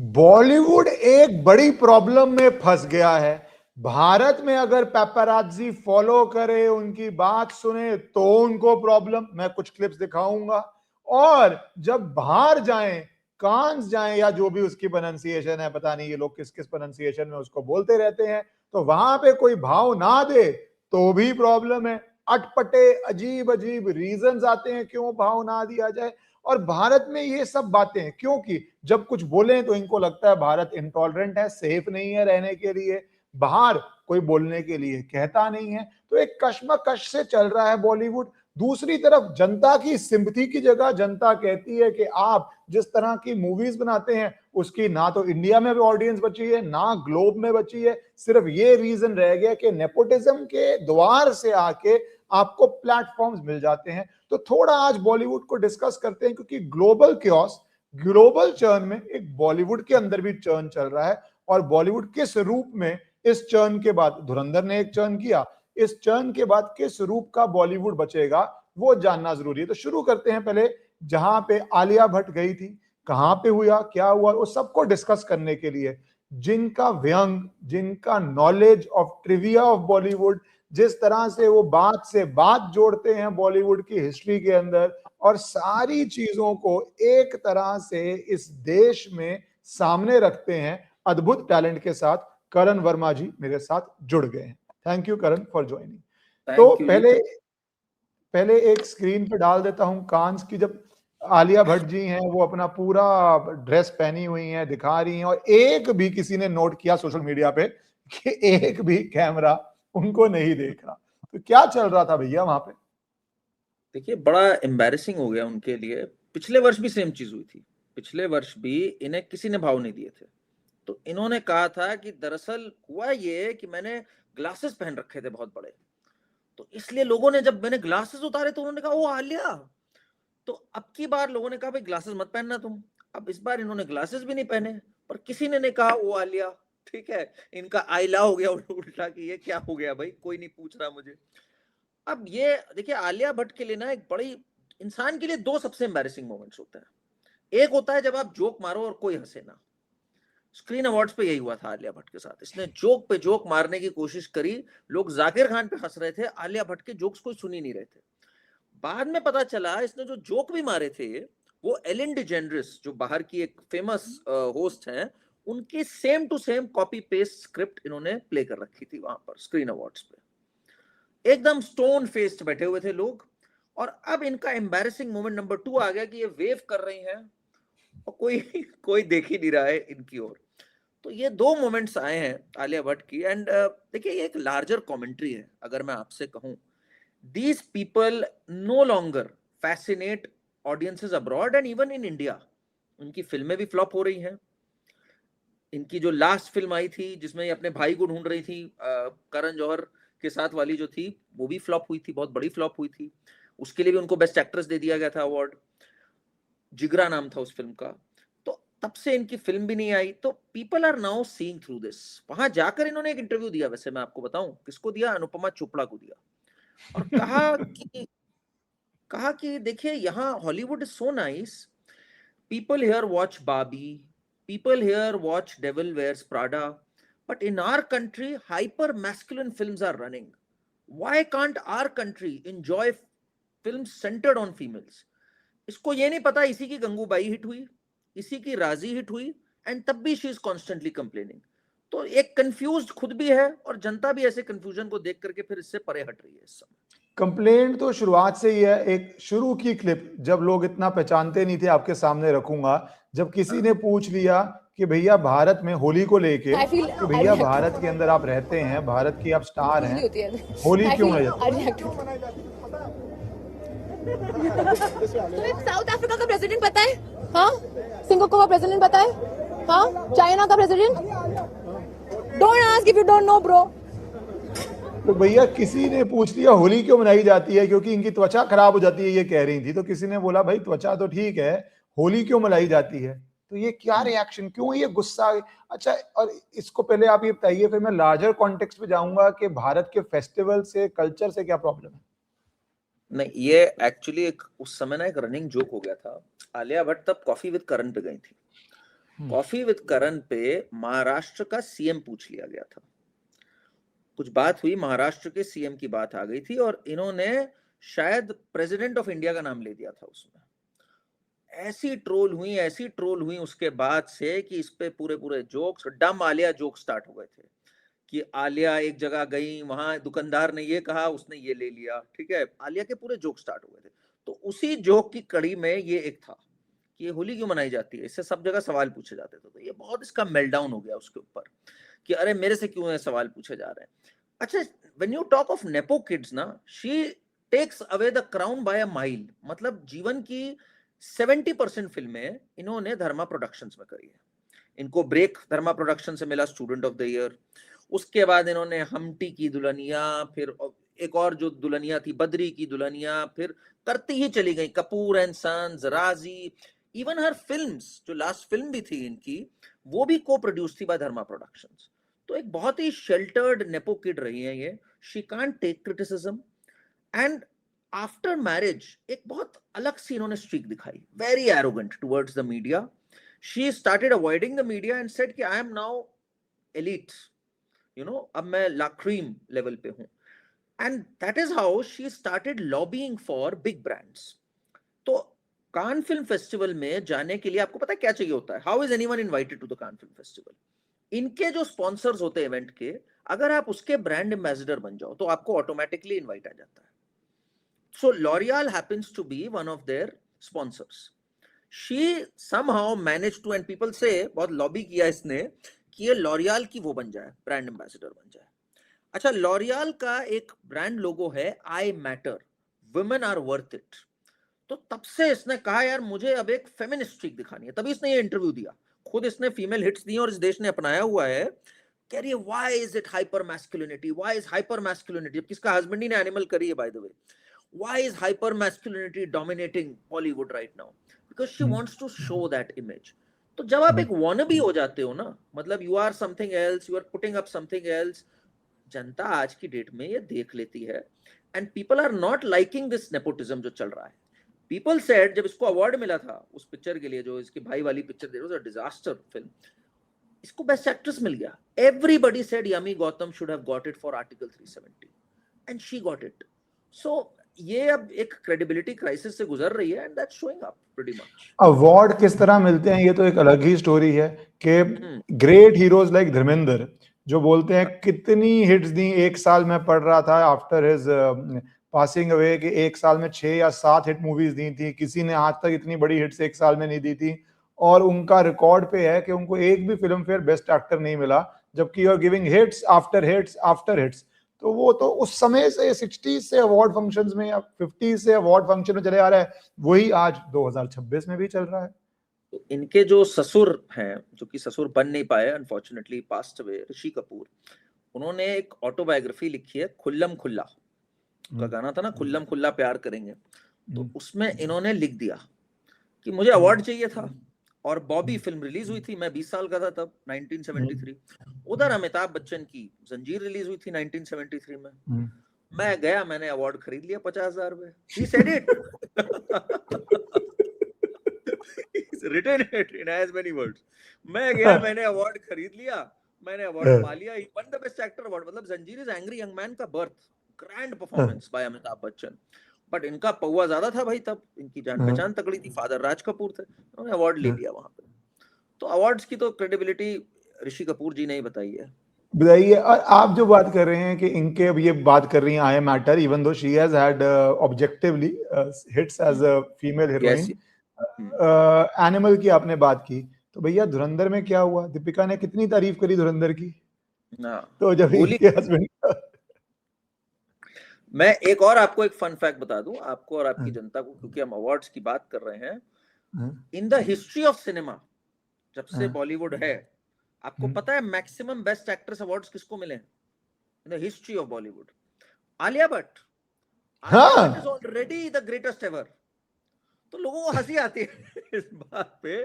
बॉलीवुड एक बड़ी प्रॉब्लम में फंस गया है। भारत में अगर पेपराजी फॉलो करे, उनकी बात सुने तो उनको प्रॉब्लम। मैं कुछ क्लिप्स दिखाऊंगा। और जब बाहर जाएं, कांस जाएं, या जो भी उसकी प्रोनाउंसिएशन है, पता नहीं ये लोग किस किस प्रोनाउंसिएशन में उसको बोलते रहते हैं, तो वहां पे कोई भाव ना दे तो भी प्रॉब्लम है। अटपटे अजीब अजीब रीजंस आते हैं क्यों भाव ना दिया जाए। और भारत में ये सब बातें, क्योंकि जब कुछ बोले तो इनको लगता है भारत इंटॉलरेंट है, सेफ नहीं है रहने के लिए, बाहर कोई बोलने के लिए कहता नहीं है। तो एक कश्मकश से चल रहा है बॉलीवुड। दूसरी तरफ जनता की सिंपथी की जगह जनता कहती है कि आप जिस तरह की मूवीज बनाते हैं उसकी ना तो इंडिया में भी ऑडियंस बची है, ना ग्लोब में बची है। सिर्फ ये रीजन रह गया कि नेपोटिज्म के द्वार से आके आपको प्लेटफॉर्म्स मिल जाते हैं। तो थोड़ा आज बॉलीवुड को डिस्कस करते हैं, क्योंकि ग्लोबल क्योस, ग्लोबल चर्न में एक बॉलीवुड के अंदर भी चर्न चल रहा है। और बॉलीवुड किस रूप में, इस चर्न के बाद धुरंधर ने एक चर्न किया, इस चर्न के बाद किस रूप का बॉलीवुड बचेगा वो जानना जरूरी है। तो शुरू करते हैं पहले जहां पे आलिया भट्ट गई थी, कहां पे हुआ, क्या हुआ, उस सबको डिस्कस करने के लिए जिनका व्यंग, जिनका knowledge of trivia of Bollywood, जिस तरह से वो बात से बात जोड़ते हैं बॉलीवुड की हिस्ट्री के अंदर, और सारी चीजों को एक तरह से इस देश में सामने रखते हैं अद्भुत टैलेंट के साथ, करण वर्मा जी मेरे साथ जुड़ गए हैं। Thank you Karan for joining. तो थैंक यू पहले जी। पहले एक स्क्रीन पे डाल देता हूं कांस की। जब आलिया भट्ट जी हैं, वो अपना पूरा ड्रेस पहनी हुई हैं, दिखा रही हैं, और एक भी किसी ने नोट किया सोशल मीडिया पे कि एक भी कैमरा उनको नहीं देख रहा। तो क्या चल रहा था भैया वहां पे? देखिए, बड़ा एम्बैरेसिंग हो गया उनके लिए। पिछले वर्ष भी सेम चीज हुई थी। पिछले वर्ष भी इन्हें किसी ने भाव नहीं दिए थे। तो इन्होंने कहा था कि दरअसल हुआ ये कि मैंने ग्लासेस पहन रखे थे बहुत बड़े, तो इसलिए लोगों ने, जब मैंने ग्लासेस उतारे तो उन्होंने कहा ओ आलिया। तो अब की बार लोगों ने कहा भाई ग्लासेस मत पहनना तुम। अब इस बार इन्होंने ग्लासेस भी नहीं पहने, पर किसी ने नहीं कहा ओ आलिया। ठीक है, इनका आइला हो गया उल्टा कि ये क्या हो गया भाई, कोई नहीं पूछ रहा मुझे। अब ये देखिए, आलिया भट्ट के लिए ना एक बड़ी, इंसान के लिए दो सबसे एम्बैरेसिंग मोमेंट्स होते हैं। एक होता है जब आप जोक मारो और कोई हंसे ना। स्क्रीन अवार्ड्स पे यही हुआ था आलिया भट्ट के साथ। इसने जोक पे जोक मारने की कोशिश करी, लोग जाकिर खान पे हंस रहे थे, आलिया भट्ट के जोक्स कोई सुन ही नहीं रहे थे। बाद में पता चला इसने जो जोक भी मारे थे वो एलिन डिजेनरिस, जो बाहर की एक फेमस होस्ट हैं, उनकी same to same copy paste script इन्होंने प्ले कर रखी थी वहां पर स्क्रीन अवार्ड्स पे। एकदम स्टोन फेस्ड बैठे हुए थे लोग। और अब इनका एम्बैरेसिंग मोमेंट नंबर 2 आ गया कि ये वेव कर रही हैं और कोई कोई देख ही नहीं रहा है इनकी ओर। तो ये दो मोमेंट्स आए हैं आलिया भट्ट की। एंड देखिए, ये एक लार्जर कमेंट्री है। अगर मैं आपसे कहूं, these people know longer fascinate audiences abroad and even in India. उनकी फिल्में भी फ्लॉप हो रही हैं। इनकी जो लास्ट फिल्म आई थी जिसमें ये अपने भाई को ढूंढ रही थी, करण जौहर के साथ वाली जो थी, वो भी फ्लॉप हुई थी, बहुत बड़ी फ्लॉप हुई थी। उसके लिए भी उनको बेस्ट एक्ट्रेस दे दिया गया था अवार्ड। जिगरा नाम था उस फिल्म का। तो तब से इनकी फिल्म भी नहीं आई। तो people are now seeing through this. वहां जाकर इन्होंने एक इंटरव्यू दिया, वैसे मैं आपको बताऊं किसको दिया, अनुपमा चोपड़ा को दिया। और कहा कि देखिए, यहाँ Hollywood is so nice, people here watch Barbie, people here watch Devil Wears Prada, but in our country hyper masculine films are running. Why can't our country enjoy films centered on females? इसको ये नहीं पता इसी की Gangubai hit हुई, इसी की राजी हिट हुई, एंड तब भी शी इज कॉन्स्टेंटली कंप्लेनिंग। तो एक कंफ्यूज्ड खुद भी है और जनता भी ऐसे कंफ्यूजन को देख करके फिर इससे परे हट रही है इस समय। कंप्लेंट तो शुरुआत से ही है। एक शुरू की क्लिप जब लोग इतना पहचानते नहीं थे, आपके सामने रखूंगा। जब किसी ने पूछ लिया कि भैया भारत में होली को लेके, कि भैया भारत के अंदर आप रहते हैं, भारत की आप स्टार हैं, होली क्यों मनाई जाती तुम्हें साउथ अफ्रीका का प्रेसिडेंट पता है? हाँ, सिंगापुर का प्रेसिडेंट पता है? हाँ, चाइना का president? Don't ask if you don't know bro. तो भैया किसी ने पूछ लिया होली क्यों मनाई जाती है, क्योंकि इनकी त्वचा खराब हो जाती है ये कह रही थी। तो किसी ने बोला भाई त्वचा तो ठीक है, होली क्यों मनाई जाती है? तो ये क्या रिएक्शन, क्यों ये गुस्सा? अच्छा, और इसको पहले आप ये बताइए, फिर मैं लार्जर कॉन्टेक्स्ट पे जाऊंगा कि भारत के फेस्टिवल से, कल्चर से क्या प्रॉब्लम है? नहीं, ये एक्चुअली एक उस समय ना एक रनिंग जोक हो गया था। आलिया भट्ट तब कॉफी विद करण पे गई थी। कॉफी विद करण पे महाराष्ट्र का सीएम पूछ लिया गया था, कुछ बात हुई, महाराष्ट्र के सीएम की बात आ गई थी और इन्होंने शायद प्रेसिडेंट ऑफ इंडिया का नाम ले दिया था उसमें। ऐसी ट्रोल हुई उसके बाद से कि इस पे पूरे पूरे जोक्स, डम आलिया जोक स्टार्ट हो गए थे कि आलिया एक जगह गई, वहां दुकानदार ने ये कहा, उसने ये ले लिया, ठीक है, आलिया के पूरे जोक स्टार्ट हो गए थे। तो उसी जोक की कड़ी में ये एक था कि ये होली क्यों मनाई जाती है, इससे सब जगह सवाल पूछे जाते थे। तो ये बहुत इसका मेल्टडाउन हो गया उसके ऊपर कि अरे मेरे से क्यों सवाल पूछे जा रहे हैं। अच्छा, when you talk of nepo kids ना, she takes away the crown by a mile. मतलब जीवन की 70% फिल्में इन्होंने धर्मा प्रोडक्शंस में करी है। इनको ब्रेक धर्मा प्रोडक्शन से मिला स्टूडेंट ऑफ द ईयर। उसके बाद इन्होंने हमटी की दुल्हनिया, फिर एक और जो दुल्हनिया थी बद्री की दुल्हनिया, फिर करती ही चली गई, कपूर एंड सन्स, राजी। इवन हर फिल्म्स, जो लास्ट फिल्म भी थी इनकी, वो भी को प्रोड्यूस थी बाय धर्मा प्रोडक्शंस। तो एक बहुत ही शेल्टर्ड नेपो किड रही है ये। She can't take criticism. And after marriage एक बहुत अलग सी इन्होंने स्ट्रीक दिखाई, very arrogant towards the media. She started avoiding the media and said कि I am now elite, you know, अब मैं लाक्रीम लेवल पे हूं। And that is how she started lobbying for big brands. तो कान फिल्म फेस्टिवल में जाने के लिए आपको पता है क्या चाहिए होता है? How is anyone invited to the Cannes film festival? इनके जो स्पॉन्सर्स होते हैं इवेंट के, अगर आप उसके ब्रांड एम्बेसडर बन जाओ तो आपको ऑटोमेटिकली इनवाइट आ जाता है। So L'Oréal happens to be one of their sponsors. She somehow manage to, and people से बहुत लॉबी किया इसने कि ये लॉरियल की वो बन जाए, ब्रांड एम्बेसडर बन जाए। अच्छा, लॉरियल का एक ब्रांड लोगो है I matter, women are worth it. तो तब से इसने कहा यार मुझे अब एक फेमिनिस्ट स्ट्रीक दिखानी है। तभी इसने ये इंटरव्यू दिया, खुद इसने फीमेल हिट्स दी और इस देश ने अपनाया हुआ है। कह रही है why is it hyper masculinity, why is hyper masculinity, जबकि इसका हस्बैंड ही ने एनिमल करी है by the way. Why is hyper masculinity dominating Bollywood right now? Because she wants to show that image. तो जब आप एक वॉनबी हो जाते हो ना, मतलब you are something else, you are putting up something else, जनता आज की डेट में ये देख लेती है। And people are not liking this nepotism जो चल रहा है। पीपल सेड, जब इसको अवार्ड मिला था उस पिक्चर के लिए, जो इसके भाई वाली पिक्चर दे रहा, डिजास्टर फिल्म, इसको बेस्ट एक्ट्रेस मिल गया। Everybody said Yami Gautam should have got it for article 370 and she got it. So ये अब एक क्रेडिबिलिटी क्राइसिस से गुजर रही है and that's showing up pretty much. Award किस तरह मिलते हैं ये तो एक अलग ही स्टोरी है कि ग्रेट हीरोज लाइक धर्मेंद्र जो बोलते हैं कितनी हिट्स दी। एक साल में पढ़ रहा था आफ्टर हिज पासिंग अवे कि एक साल में 6 या 7 हिट मूवीज दी थी। किसी ने आज तक इतनी बड़ी हिट्स एक साल में नहीं दी थी और उनका रिकॉर्ड पे है कि उनको एक भी फिल्म फेयर बेस्ट एक्टर नहीं मिला, जबकि you are giving hits after hits after hits. तो वो तो उस समय से 60 से अवार्ड फंक्शंस में या 50 से अवार्ड फंक्शन में चले आ रहा है, वही आज 2026 में भी चल रहा है। तो इनके जो ससुर हैं, जो कि ससुर बन नहीं पाए, unfortunately passed away, Rishi Kapoor, उन्होंने एक ऑटोबायोग्राफी लिखी है, खुल्लम खुल्ला का गाना था ना, खुल्लम खुल्ला प्यार करेंगे। तो उसमें इन्होंने लिख दिया कि मुझे अवार्ड चाहिए था। और बॉबी फिल्म रिलीज हुई थी, मैं 20 साल का था तब, 1973। उधर अमिताभ बच्चन की जंजीर रिलीज हुई थी 1973 में। मैं गया, मैंने अवार्ड खरीद लिया 50,000 में। He said it. He's written it in as many words. मैं गया, मैंने अवार्ड खरीद लिया, मैंने अवार्ड पा लिया। He won the best actor award। मतलब जंजीर इज एंग्री यंग मैन का birth, grand performance by Amitabh Bachchan. But इनका पौवा ज्यादा था भाई तब, इनकी जान पहचान तगड़ी थी, फादर राज कपूर थे, उन्होंने अवार्ड ले लिया वहां पे। तो अवार्ड्स की तो क्रेडिबिलिटी ऋषि कपूर जी ने ही बताई है। बताइए, और आप जो बात कर रहे हैं कि इनके, अब ये बात कर रही हैं I matter, even though she has had objectively hits as a female heroine. Animal की आपने बात की, तो भैया धुरंधर में क्या हुआ? दीपिका ने कितनी तारीफ करी धुरंधर की ना, तो जब इनके हस्बैंड मैं एक और आपको एक फन फैक्ट बता दूं, आपको और आपकी जनता को, क्योंकि हम अवार्ड्स की बात कर रहे हैं। In the history of cinema, जब से बॉलीवुड है, आपको पता है मैक्सिमम बेस्ट एक्ट्रेस अवार्ड्स किसको मिले in the history of Bollywood? Alia Bhatt. Alia Bhatt is already the greatest ever. तो लोगों को हंसी आती है इस बात पे।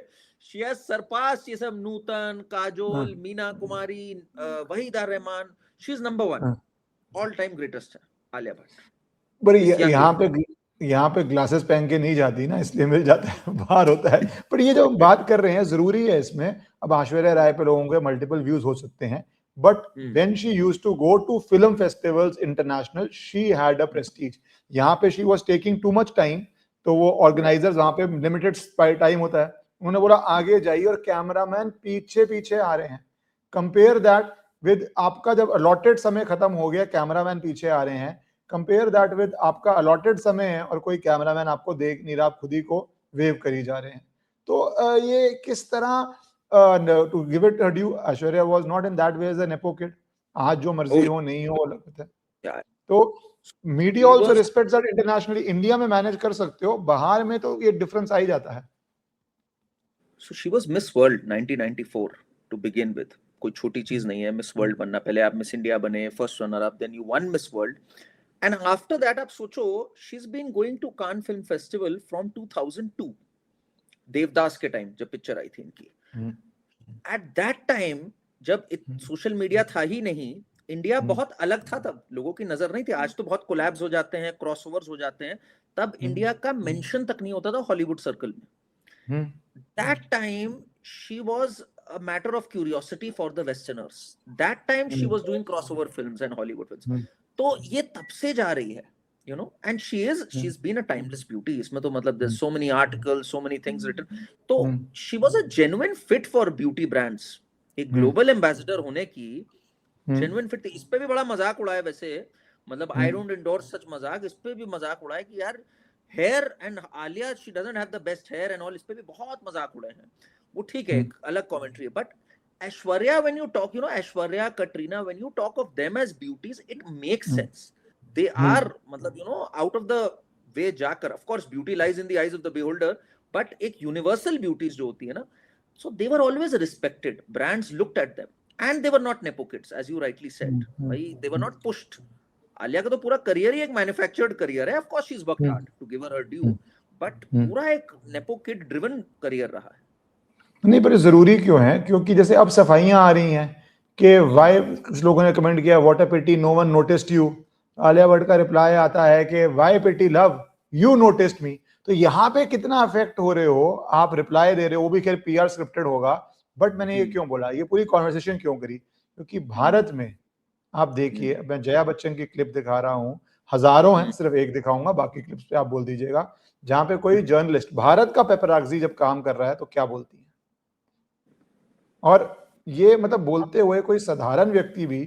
शी हैज सरपास्ड ये सब, Nutan, Kajol, Meena Kumari, Waheeda Rehman. She is number 1 all time greatest है आलिया भट्ट। पर यहाँ पे यहाँ पे ग्लासेस पहन के नहीं जाती ना, इसलिए मिल जाता है, बाहर होता है। पर ये जो बात कर रहे हैं जरूरी है इसमें, अब ऐश्वर्या राय पे लोगों के मल्टीपल व्यूज हो सकते हैं, but when she used to go to film festivals international, she had a prestige. यहाँ पे she was taking too much time, तो वो ऑर्गेनाइजर्स, वहां पे लिमिटेड टाइम होता है, उन्होंने बोला आगे जाइए, और कैमरामैन पीछे पीछे आ रहे हैं। कंपेयर दैट विद आपका जब अलॉटेड समय खत्म हो गया, कैमरामैन पीछे आ रहे हैं, कंपेयर दैट विद आपका अलॉटेड समय है और कोई कैमरामैन आपको देख नहीं रहा, आप खुद ही को वेव करी जा रहे हैं। तो ये किस तरह, to give it due, Aishwarya was not in that way as an nepo kid. आज जो मर्जी हो नहीं हो लगता है, तो media also respects that internationally. India में मैनेज कर सकते हो, बाहर में तो ये डिफरेंस आ ही जाता है। So she was Miss World 1994 to begin with. कोई छोटी चीज नहीं है मिस वर्ल्ड बनना। पहले आप मिस इंडिया बने, first runner up, then you won Miss World, and after that आप सोचो she is been going to Cannes film festival from 2002, Devdas के टाइम जब पिक्चर आई थी इनकी। एट दैट टाइम जब सोशल मीडिया था ही नहीं, इंडिया बहुत अलग था, तब लोगों की नजर नहीं थी। आज तो बहुत कोलैब्स हो जाते हैं, क्रॉसओवर्स हो जाते हैं, तब इंडिया का मेंशन तक नहीं होता था हॉलीवुड सर्कल में। That time she was a matter of curiosity for the Westerners. That time she was doing crossover films and Hollywood films. तो ये तब से जा रही है, you know, and she's been a timeless beauty. इसमें तो मतलब there's so many articles, so many things written. तो she was a genuine fit for beauty brands. एक global ambassador होने की genuine fit थी। इस पे भी बड़ा मजाक उड़ाया वैसे, मतलब I don't endorse such मजाक, इस पे भी मजाक उड़ाया कि यार hair and Alia she doesn't have the best hair and all, इस पे भी बहुत मजाक उड़ाए हैं। वो ठीक है, एक अलग कमेंट्री है, but Aishwarya when you talk, you know, Aishwarya, Katrina, when you talk of them as beauties, it makes sense. They are मतलब you know out of the way जाकर, of course beauty lies in the eyes of the beholder, but एक universal beauties जो होती है ना, so they were always respected, brands looked at them and they were not nepo kids, as you rightly said, भाई they were not pushed. Alia का तो पूरा career ही एक मैन्युफैक्चर्ड करियर है, of course she is worked hard to give her due, but पूरा एक nepo kid driven career रहा है। नहीं, पर जरूरी क्यों है? क्योंकि जैसे अब सफाइयां आ रही हैं कि वाई, कुछ लोगों ने कमेंट किया what a pity no one noticed you, Alia Bhatt का रिप्लाई आता है कि why pity love you noticed me. तो यहाँ पे कितना अफेक्ट हो रहे हो आप, रिप्लाई दे रहे हो, वो भी खैर पीआर स्क्रिप्टेड होगा, बट मैंने ये क्यों बोला, ये पूरी कॉन्वर्सेशन क्यों करी, क्योंकि भारत में आप देखिए, मैं जया बच्चन की क्लिप दिखा रहा हूं, हजारों हैं, सिर्फ एक दिखाऊंगा, बाकी क्लिप्स पे आप बोल दीजिएगा, जहां पे कोई जर्नलिस्ट भारत का पेपराक्सी जब काम कर रहा है तो क्या बोलती है। और ये मतलब बोलते हुए कोई साधारण व्यक्ति भी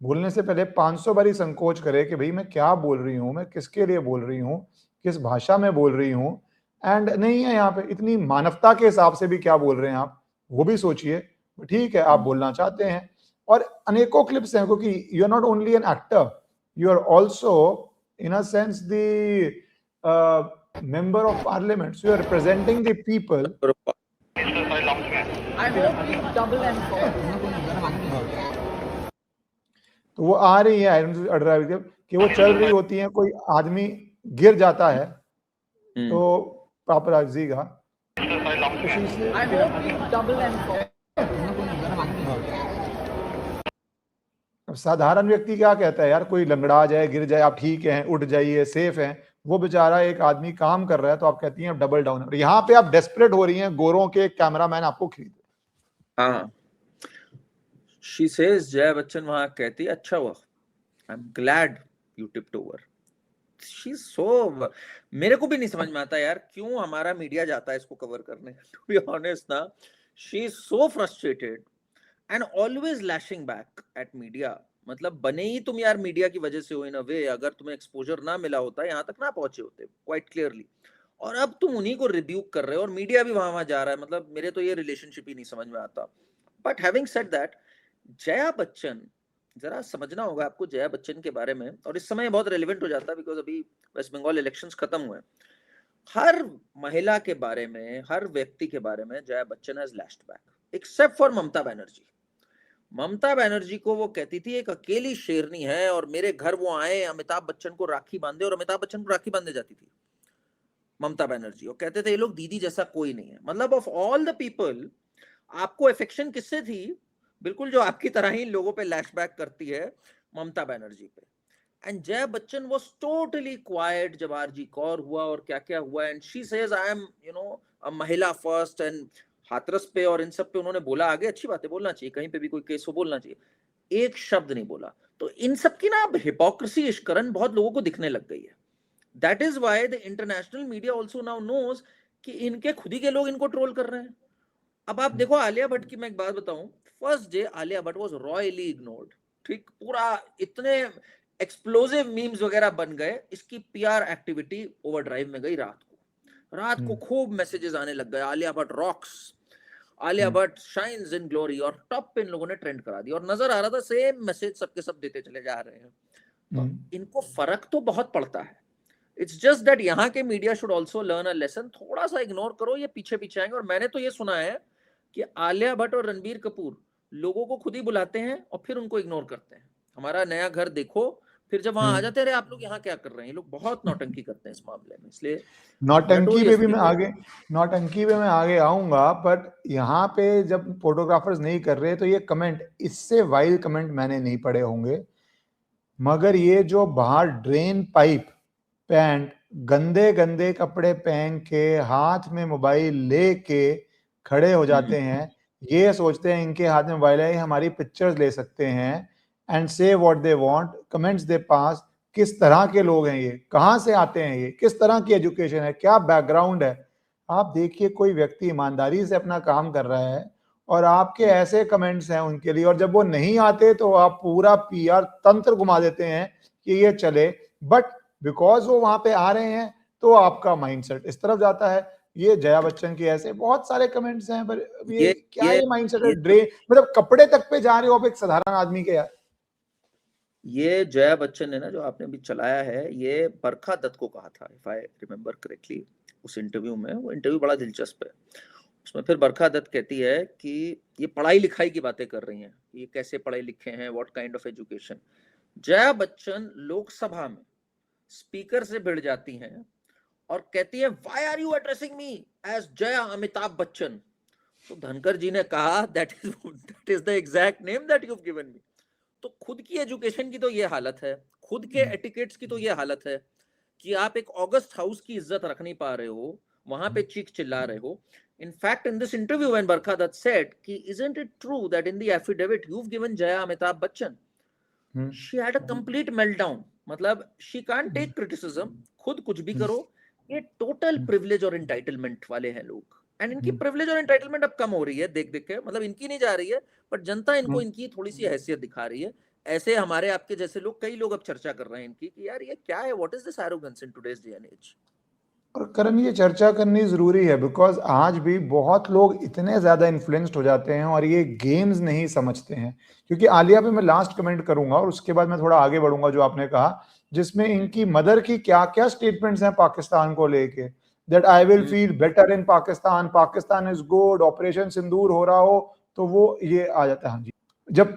बोलने से पहले 500 बारी संकोच करे कि भाई मैं क्या बोल रही हूं, मैं किसके लिए बोल रही हूं, किस भाषा में बोल रही हूं, एंड नहीं है यहाँ पे इतनी मानवता के हिसाब से भी क्या बोल रहे हैं आप, वो भी सोचिए। ठीक है, आप बोलना चाहते हैं, और अनेकों क्लिप्स हैं, क्योंकि you are not only an actor, you are also in a sense the member of parliament, so you are representing the people. तो वो आ रही है कि वो चल रही होती है, कोई आदमी गिर जाता है तो पापराजी का अब साधारण व्यक्ति क्या कहता है, यार कोई लंगड़ा जाए, गिर जाए, आप ठीक हैं, उठ जाइए, सेफ हैं, वो बेचारा एक आदमी काम कर रहा है, तो आप कहती हैं डबल डाउन। और यहाँ पे आप डेस्परेट हो रही हैं, गोरों के कैमरामैन आपको खरीद। हाँ, she says, जया बच्चन वहां कहती है, अच्छा हुआ, I'm glad you tipped over. She's so, मेरे को भी नहीं समझ में आता यार क्यों हमारा मीडिया जाता है इसको कवर करने, to be honest ना, she is so frustrated and always lashing back at media. मतलब बने ही तुम यार मीडिया की वजह से हो इन अ वे, अगर तुम्हें एक्सपोजर ना मिला होता, यहाँ तक ना पहुंचे होते क्वाइट क्लियरली, और अब तुम उन्हीं को रिब्यूक कर रहे हो और मीडिया भी वहां जा रहा है। मतलब मेरे तो ये रिलेशनशिप ही नहीं समझ में आता। But having said that, Jaya Bachchan, जरा समझना होगा आपको जया बच्चन के बारे में, और इस समय बहुत रेलेवेंट हो जाता है बिकॉज अभी वेस्ट बंगाल इलेक्शंस खत्म हुए। हर महिला के बारे में, हर व्यक्ति के बारे में Jaya Bachchan has lashed back except for Mamata Banerjee. Mamata Banerjee को वो कहती थी एक अकेली शेरनी है, और मेरे घर वो आए, अमिताभ बच्चन को राखी बांधे, और अमिताभ बच्चन को राखी बांधे जाती थी ममता बनर्जी, और कहते थे ये लोग दीदी जैसा कोई नहीं है। मतलब ऑफ ऑल द पीपल आपको अफेक्शन किससे थी? बिल्कुल जो आपकी तरह ही लोगों पे लैशबैक करती है, ममता बनर्जी पे। And Jaya Bachchan was totally quiet जब आरजी कौर हुआ और क्या क्या हुआ, and she says I am a महिला first, and हाथरस पे और इन सब पे उन्होंने बोला आगे, अच्छी बात है, बोलना चाहिए, कहीं पे भी कोई केस हो बोलना चाहिए, एक शब्द नहीं बोला। तो इन सब की ना अब हिपोक्रेसी इश्करन बहुत लोगों को दिखने लग गई है। That is why the international media also now knows कि इनके खुद ही के लोग इनको ट्रोल कर रहे हैं। अब आप देखो आलिया भट्ट की मैं एक बात बताऊं, first day Alia Bhatt was royally ignored, ठीक, पूरा इतने एक्सप्लोसिव मीम्स वगैरह बन गए, इसकी पीआर एक्टिविटी ओवरड्राइव में गई। रात को खूब मैसेजेस आने लग गए, Alia Bhatt rocks, Alia Bhatt shines in glory, और टॉप पे इन लोगों ने ट्रेंड करा दिया, और नजर आ रहा था सेम मैसेज सबके सब देते चले जा रहे हैं। तो इनको फर्क तो बहुत पड़ता है। इट्स जस्ट दैट यहाँ के media should also learn a lesson, थोड़ा सा इग्नोर करो, ये पीछे पीछे आएंगे। और मैंने तो ये सुना है कि आलिया भट्ट और रणबीर कपूर लोगों को खुद ही बुलाते हैं और फिर उनको इग्नोर करते हैं, हमारा नया घर देखो, फिर जब वहां आ जाते हैं, अरे आप लोग यहाँ क्या कर रहे हैं, ये लोग बहुत नौटंकी करते हैं इस मामले में। इसलिए नौटंकी पे मैं आगे आऊंगा, बट यहाँ पे जब फोटोग्राफर्स नहीं कर रहे तो ये कमेंट, इससे वाइल्ड कमेंट मैंने नहीं पढ़े होंगे, मगर ये जो बाहर ड्रेन पाइप पैंट गंदे गंदे कपड़े पहन के हाथ में मोबाइल लेके खड़े हो जाते हैं, ये सोचते हैं इनके हाथ में मोबाइल है, हमारी पिक्चर्स ले सकते हैं, एंड से व्हाट दे वांट, कमेंट्स दे पास। किस तरह के लोग हैं ये, कहां से आते हैं ये, किस तरह की एजुकेशन है, क्या बैकग्राउंड है? आप देखिए, कोई व्यक्ति ईमानदारी से अपना काम कर रहा है और आपके ऐसे कमेंट्स हैं उनके लिए, और जब वो नहीं आते तो आप पूरा पीआर तंत्र घुमा देते हैं कि ये चले, बट बिकॉज वो वहां पे आ रहे हैं तो आपका माइंडसेट इस तरफ जाता है। ये जया बच्चन के ऐसे बहुत सारे कमेंट्स हैं, पर ये माइंडसेट है, ड्रे मतलब कपड़े तक पे जा रहे हो आप एक साधारण आदमी के यार। ये जया बच्चन ने ना जो आपने अभी चलाया है, ये बरखा दत्त को कहा था, इफ आई रिमेम्बर करेक्टली, उस इंटरव्यू में। वो इंटरव्यू बड़ा दिलचस्प है। उसमें फिर बरखा दत्त कहती है कि ये पढ़ाई लिखाई की बातें कर रही हैं, ये कैसे पढ़े लिखे हैं, what kind of education. Jaya Bachchan Lok Sabha में स्पीकर से भिड़ जाती हैं और कहती है why are you addressing me as Jaya Amitabh Bachchan. तो धनखड़ जी ने कहा that is the exact name that you have given me. तो खुद की एजुकेशन की तो ये हालत है, खुद के एटिकेट्स की तो ये हालत है कि आप एक ऑगस्ट हाउस की इज्जत रख नहीं पा रहे हो, वहां पे चीख चिल्ला रहे हो। In fact, in this interview, when Barkha Dutt said, "Isn't it true that in the affidavit you've given Jaya Amitabh Bachchan?" She had a complete meltdown. मतलब she can't take criticism. खुद कुछ भी करो, ये total privilege और entitlement वाले हैं लोग। And इनकी privilege और entitlement अब कम हो रही है देख देख के, मतलब इनकी नहीं जा रही है, पर जनता इनको इनकी थोड़ी सी हैसियत दिखा रही है। ऐसे हमारे आपके जैसे लोग, कई लोग अब चर्चा कर रहे हैं इनकी कि यार ये क्या है, what is this arrogance in today's day and age? और करण, ये चर्चा करनी जरूरी है, बिकॉज आज भी बहुत लोग इतने ज्यादा इन्फ्लुएंस्ड हो जाते हैं और ये गेम्स नहीं समझते हैं। क्योंकि आलिया पे मैं लास्ट कमेंट करूंगा और उसके बाद मैं थोड़ा आगे बढ़ूंगा जो आपने कहा, जिसमें इनकी मदर की क्या क्या स्टेटमेंट्स हैं पाकिस्तान को लेके, that I will feel better in Pakistan, Pakistan is good, operation Sindoor हो रहा हो तो वो ये आ जाता है। हाँ जी, जब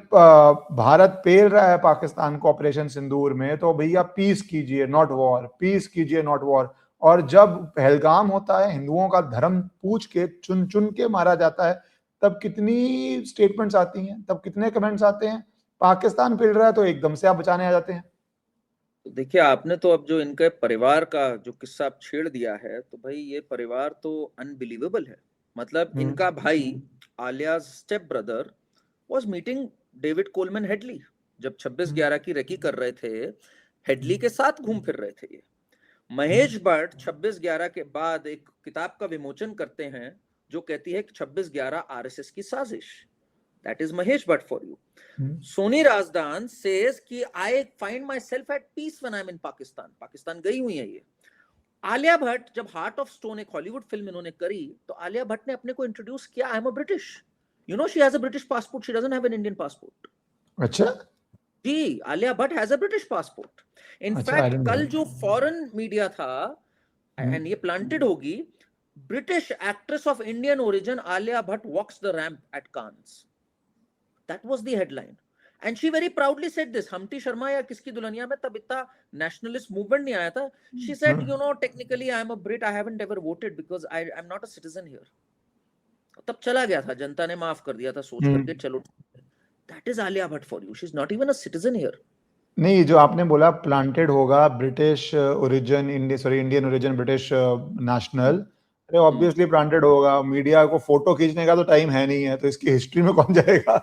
भारत पेल रहा है पाकिस्तान को ऑपरेशन सिंदूर में, तो भैया पीस कीजिए नॉट वॉर, पीस कीजिए नॉट वॉर। और जब पहलगाम होता है, हिंदुओं का धर्म पूछ के चुन चुन के मारा जाता है, तब कितनी स्टेटमेंट्स आती हैं, तब कितने कमेंट्स आते हैं। पाकिस्तान पिल रहा है तो एकदम से आप बचाने आ जाते हैं। तो देखिए, आपने तो अब जो इनके परिवार का जो किस्सा आप छेड़ दिया है, तो भाई ये परिवार तो अनबिलीवेबल है। मतलब इनका भाई, आलिया's step brother, was meeting David Coleman Headley जब 26/11 की रेकी कर रहे थे, हेडली के साथ घूम फिर रहे थे ये। महेश भट्ट 26/11 के बाद एक किताब का विमोचन करते हैं जो कहती है कि 26/11 आरएसएस की साजिश। That is Mahesh Bhatt for you. Soni Razdan says कि I find my self at peace when I am in Pakistan. Pakistan गई हुई है ये। आलिया भट्ट, जब हार्ट ऑफ स्टोन एक हॉलीवुड फिल्म इन्होंने करी, तो आलिया भट्ट ने अपने को इंट्रोड्यूस किया, I am a British. You know, she has a British passport, she doesn't have an Indian passport. अच्छा जी, Alia Bhatt has a British passport. In fact कल जो फॉरेन मीडिया था, एंड ये प्लांटेड होगी, British actress of Indian origin Alia Bhatt walks the ramp at Cannes. That was the headline, and she very proudly said this. Humpty Sharma या किसकी दुल्हनिया में तब इतना नेशनलिस्ट मूवमेंट नहीं आया था। She said, you know, technically I am a Brit, I haven't ever voted because I am not a citizen here. तब चला गया था, जनता ने माफ कर दिया था सोच करके, चलो। That is Alia Bhatt for you. She's not even a citizen here. नहीं, जो आपने बोला प्लांटेड होगा British origin, Indian origin British national, अरे ऑब्वियसली प्लांटेड होगा। मीडिया को फोटो खींचने का तो टाइम है नहीं है, तो इसकी हिस्ट्री में कौन जाएगा?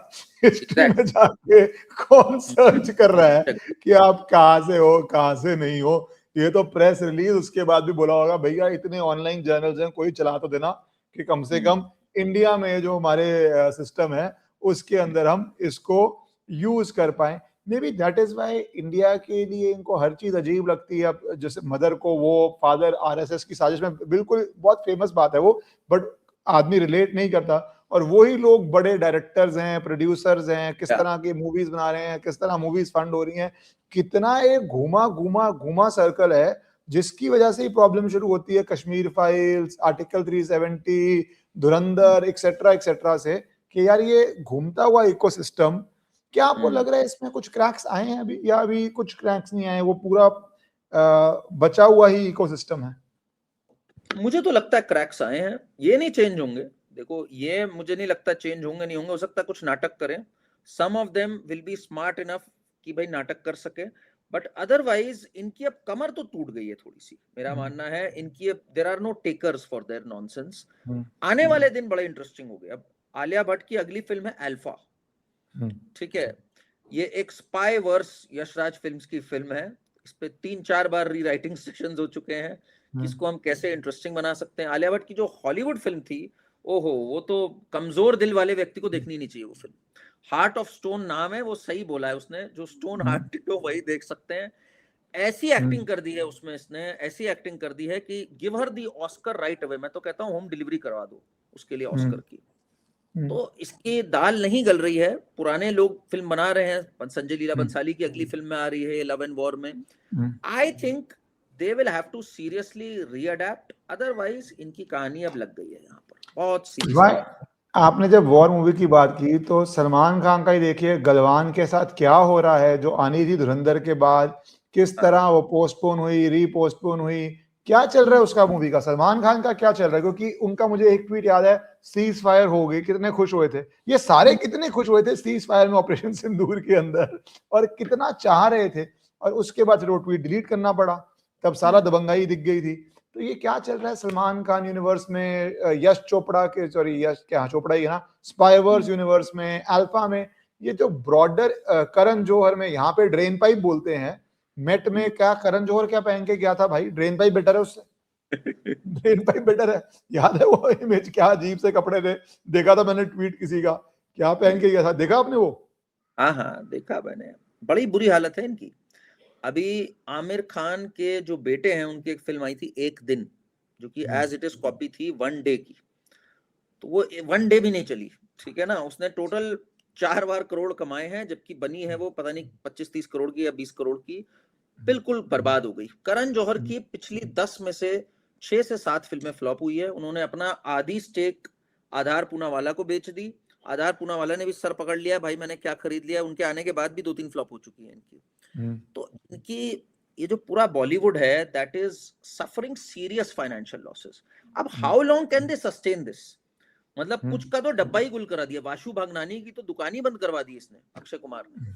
हिस्ट्री में जाके कौन सर्च कर रहा है कि आप कहाँ से हो, कहाँ से नहीं हो? ये तो प्रेस रिलीज उसके बाद भी बोला होगा, भैया इतने ऑनलाइन जर्नल्स हैं, कोई चला तो देना कि कम से कम इंडिया में जो हमारे सिस्टम है उसके अंदर हम इसको यूज कर पाए। May be that is why India के लिए इनको हर चीज अजीब लगती है। अब जैसे मदर को वो फादर आरएसएस की साजिश में, बिल्कुल बहुत फेमस बात है वो, बट आदमी रिलेट नहीं करता। और वही लोग बड़े डायरेक्टर्स हैं, प्रोड्यूसर्स हैं, किस तरह की मूवीज बना रहे हैं, किस तरह मूवीज फंड हो रही हैं, कितना एक घुमा घुमा घुमा सर्कल है जिसकी वजह से ही प्रॉब्लम शुरू होती है कश्मीर फाइल्स, आर्टिकल 370, धुरंधर एक्सेट्रा से, कि यार ये घूमता हुआ इकोसिस्टम, क्या आपको लग रहा है इसमें कुछ क्रैक्स आए हैं अभी, या अभी कुछ क्रैक्स नहीं आए, वो पूरा बचा हुआ ही इकोसिस्टम है? मुझे तो लगता है क्रैक्स आए हैं, ये नहीं चेंज होंगे। देखो, ये मुझे नहीं लगता चेंज होंगे, नहीं होंगे। हो सकता है कुछ नाटक करें, some of them will be smart enough कि भाई नाटक कर सके, बट अदरवाइज इनकी अब कमर तो टूट गई है थोड़ी सी, मेरा मानना है। इनकी अब there are no takers for their nonsense. आने वाले दिन बड़े इंटरेस्टिंग हो गए। अब आलिया भट्ट की अगली फिल्म है अल्फा, ठीक है, ये एक स्पाई वर्स यशराज फिल्म्स की फिल्म है। इस पे 3-4 बार री राइटिंग सेशंस हो चुके हैं कि इसको हम कैसे इंटरेस्टिंग बना सकते हैं। आलिया भट्ट की जो हॉलीवुड फिल्म थी, ओहो, वो तो कमजोर दिल वाले व्यक्ति को देखनी नहीं चाहिए वो फिल्म। हार्ट ऑफ स्टोन नाम है, वो सही बोला है उसने, जो स्टोन हार्टेड हो वही देख सकते हैं। ऐसी एक्टिंग कर दी है उसमें इसने, ऐसी एक्टिंग कर दी है कि गिव हर दी ऑस्कर राइट अवे। मैं तो कहता हूँ होम डिलीवरी करवा दो उसके लिए ऑस्कर की। तो इसकी दाल नहीं गल रही है। पुराने लोग फिल्म बना रहे हैं, संजय लीला बंसाली की अगली फिल्म में आ रही है लव एंड वॉर में। I think they will have to seriously readapt, otherwise इनकी कहानी अब लग गई है यहाँ पर बहुत सीरियस। आपने जब वॉर मूवी की बात की तो सलमान खान का ही देखिए, गलवान के साथ क्या हो रहा है, जो आनी थी धुरंधर के बाद, किस तरह वो पोस्टपोन हुई, रीपोस्टपोन हुई, क्या चल रहा है उसका मूवी का, सलमान खान का क्या चल रहा है? क्योंकि उनका मुझे एक ट्वीट याद है, सीज फायर हो गई, कितने खुश हुए थे ये सारे, कितने खुश हुए थे सीज फायर में, ऑपरेशन सिंदूर के अंदर, और कितना चाह रहे थे, और उसके बाद फिर वो ट्वीट डिलीट करना पड़ा, तब सारा दबंगाई दिख गई थी। तो ये क्या चल रहा है सलमान खान यूनिवर्स में, यश चोपड़ा के, सॉरी यश क्या, चोपड़ा ही है ना, स्पाइवर्स यूनिवर्स में, अल्फा में, ये जो ब्रॉडर करण जौहर में, यहाँ पे ड्रेन पाइप बोलते हैं, मेट में क्या करण जौहर क्या पहन के गया था भाई? ड्रेन पाइप बेटर है उससे, ड्रेन पाइप बेटर है। याद है वो इमेज, क्या अजीब से कपड़े थे, देखा था मैंने ट्वीट किसी का, क्या पहन के गया था, देखा आपने वो? हाँ देखा मैंने, बड़ी बुरी हालत है इनकी। अभी आमिर खान के जो बेटे हैं उनकी एक फिल्म आई थी एक दिन, जो कि एज इट इज कॉपी थी वन डे की, तो वो वन डे भी नहीं चली, ठीक है ना। उसने टोटल 4 बार करोड़ कमाए हैं, जबकि बनी है वो पता नहीं 25-30 करोड़ की या 20 करोड़ की, बिल्कुल बर्बाद हो गई। करण जौहर की पिछली 10 में से 6 से 7 फिल्में फ्लॉप हुई है। उन्होंने अपना आधी स्टेक आधार पूनावाला को बेच दी, आधार पूनावाला ने भी सर पकड़ लिया, भाई मैंने क्या खरीद लिया। उनके आने के बाद भी 2-3 फ्लॉप हो चुकी है इनकी। तो इनकी ये जो पूरा बॉलीवुड है, that is suffering serious financial losses. अब how long can they sustain this? मतलब कुछ का तो डब्बा ही गुल करा दिया। वाशु भागनानी की तो दुकान ही बंद करवा दी इसने, अक्षय कुमार ने।